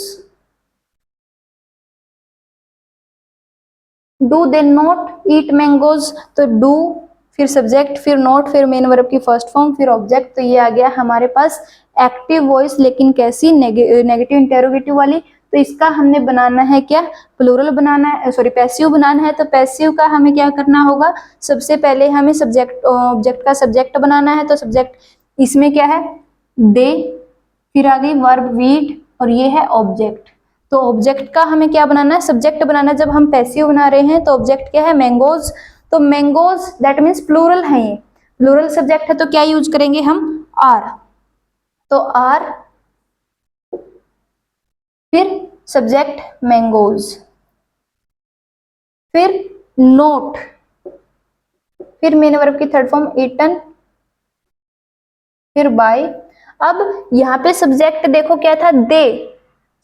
Speaker 1: do they not eat mangoes. तो डू फिर सब्जेक्ट, फिर नोट, फिर मेन वर्ब की फर्स्ट फॉर्म, फिर ऑब्जेक्ट। तो ये आ गया हमारे पास एक्टिव वॉइस, लेकिन कैसी, नेगेटिव इंटेरोगेटिव वाली। तो इसका हमने बनाना है क्या, प्लूरल बनाना है, सॉरी पैसिव बनाना है। तो पैसिव का हमें क्या करना होगा, सबसे पहले हमें सब्जेक्ट, ऑब्जेक्ट का सब्जेक्ट बनाना है। तो सब्जेक्ट इसमें क्या है, दे, फिर आ गई वर्ब वीड, और ये है ऑब्जेक्ट। तो ऑब्जेक्ट का हमें क्या बनाना है, सब्जेक्ट बनाना है। जब हम पैसिव बना रहे हैं तो ऑब्जेक्ट क्या है, मैंगोज। तो मैंगोज दैट मीन्स प्लूरल है, ये प्लूरल सब्जेक्ट है, तो क्या यूज करेंगे हम, आर। तो आर, फिर सब्जेक्ट मैंगोज, फिर नोट, फिर मेन वर्ब की थर्ड फॉर्म ईटन, फिर बाय। अब यहाँ पे सब्जेक्ट देखो क्या था, दे।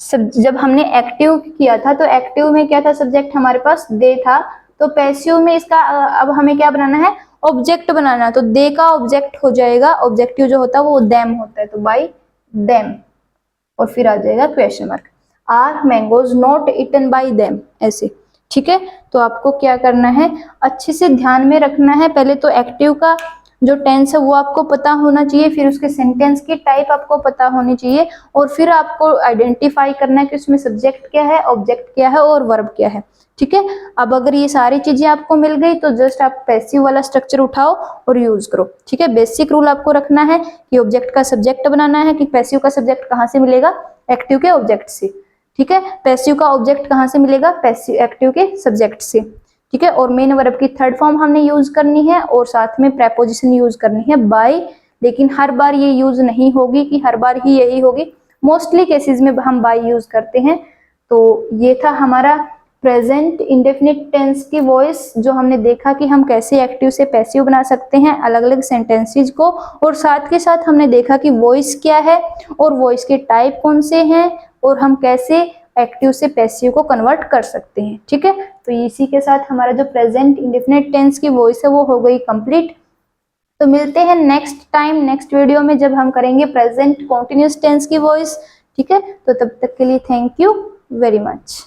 Speaker 1: जब हमने एक्टिव किया था तो एक्टिव में क्या था, सब्जेक्ट हमारे पास दे था। तो पैसिव में इसका अब हमें क्या बनाना है, ऑब्जेक्ट बनाना है। तो दे का ऑब्जेक्ट हो जाएगा, ऑब्जेक्टिव जो होता है वो देम होता है, तो बाय देम, और फिर आ जाएगा question mark, are mangoes not eaten by them, ऐसे। ठीक है, तो आपको क्या करना है, अच्छे से ध्यान में रखना है। पहले तो एक्टिव का जो टेंस है वो आपको पता होना चाहिए, फिर उसके सेंटेंस की टाइप आपको पता होनी चाहिए, और फिर आपको आइडेंटिफाई करना है कि उसमें सब्जेक्ट क्या है, ऑब्जेक्ट क्या है और वर्ब क्या है। ठीक है, अब अगर ये सारी चीजें आपको मिल गई तो जस्ट आप पैसिव वाला स्ट्रक्चर उठाओ और यूज करो। ठीक है, बेसिक रूल आपको रखना है कि ऑब्जेक्ट का सब्जेक्ट बनाना है, कि पैसिव का सब्जेक्ट कहाँ से मिलेगा, एक्टिव के ऑब्जेक्ट से। ठीक है, पैसिव का ऑब्जेक्ट कहाँ से मिलेगा, पैसिव एक्टिव के सब्जेक्ट से। ठीक है, और मेन वर्ब की थर्ड फॉर्म हमने यूज करनी है, और साथ में प्रेपोजिशन यूज करनी है बाय। लेकिन हर बार ये यूज नहीं होगी कि हर बार ही यही होगी, मोस्टली केसेस में हम बाय यूज करते हैं। तो ये था हमारा प्रेजेंट इंडेफिनिट टेंस की वॉइस, जो हमने देखा कि हम कैसे एक्टिव से पैसिव बना सकते हैं अलग अलग सेंटेंसेस को, और साथ के साथ हमने देखा कि वॉइस क्या है और वॉइस के टाइप कौन से हैं, और हम कैसे एक्टिव से पैसिव को कन्वर्ट कर सकते हैं। ठीक है, तो इसी के साथ हमारा जो प्रेजेंट इंडेफिनिट टेंस की वॉइस है वो हो गई कंप्लीट। तो मिलते हैं नेक्स्ट टाइम, नेक्स्ट वीडियो में, जब हम करेंगे प्रेजेंट कॉन्टिन्यूअस टेंस की वॉइस। ठीक है, तो तब तक के लिए थैंक यू वेरी मच।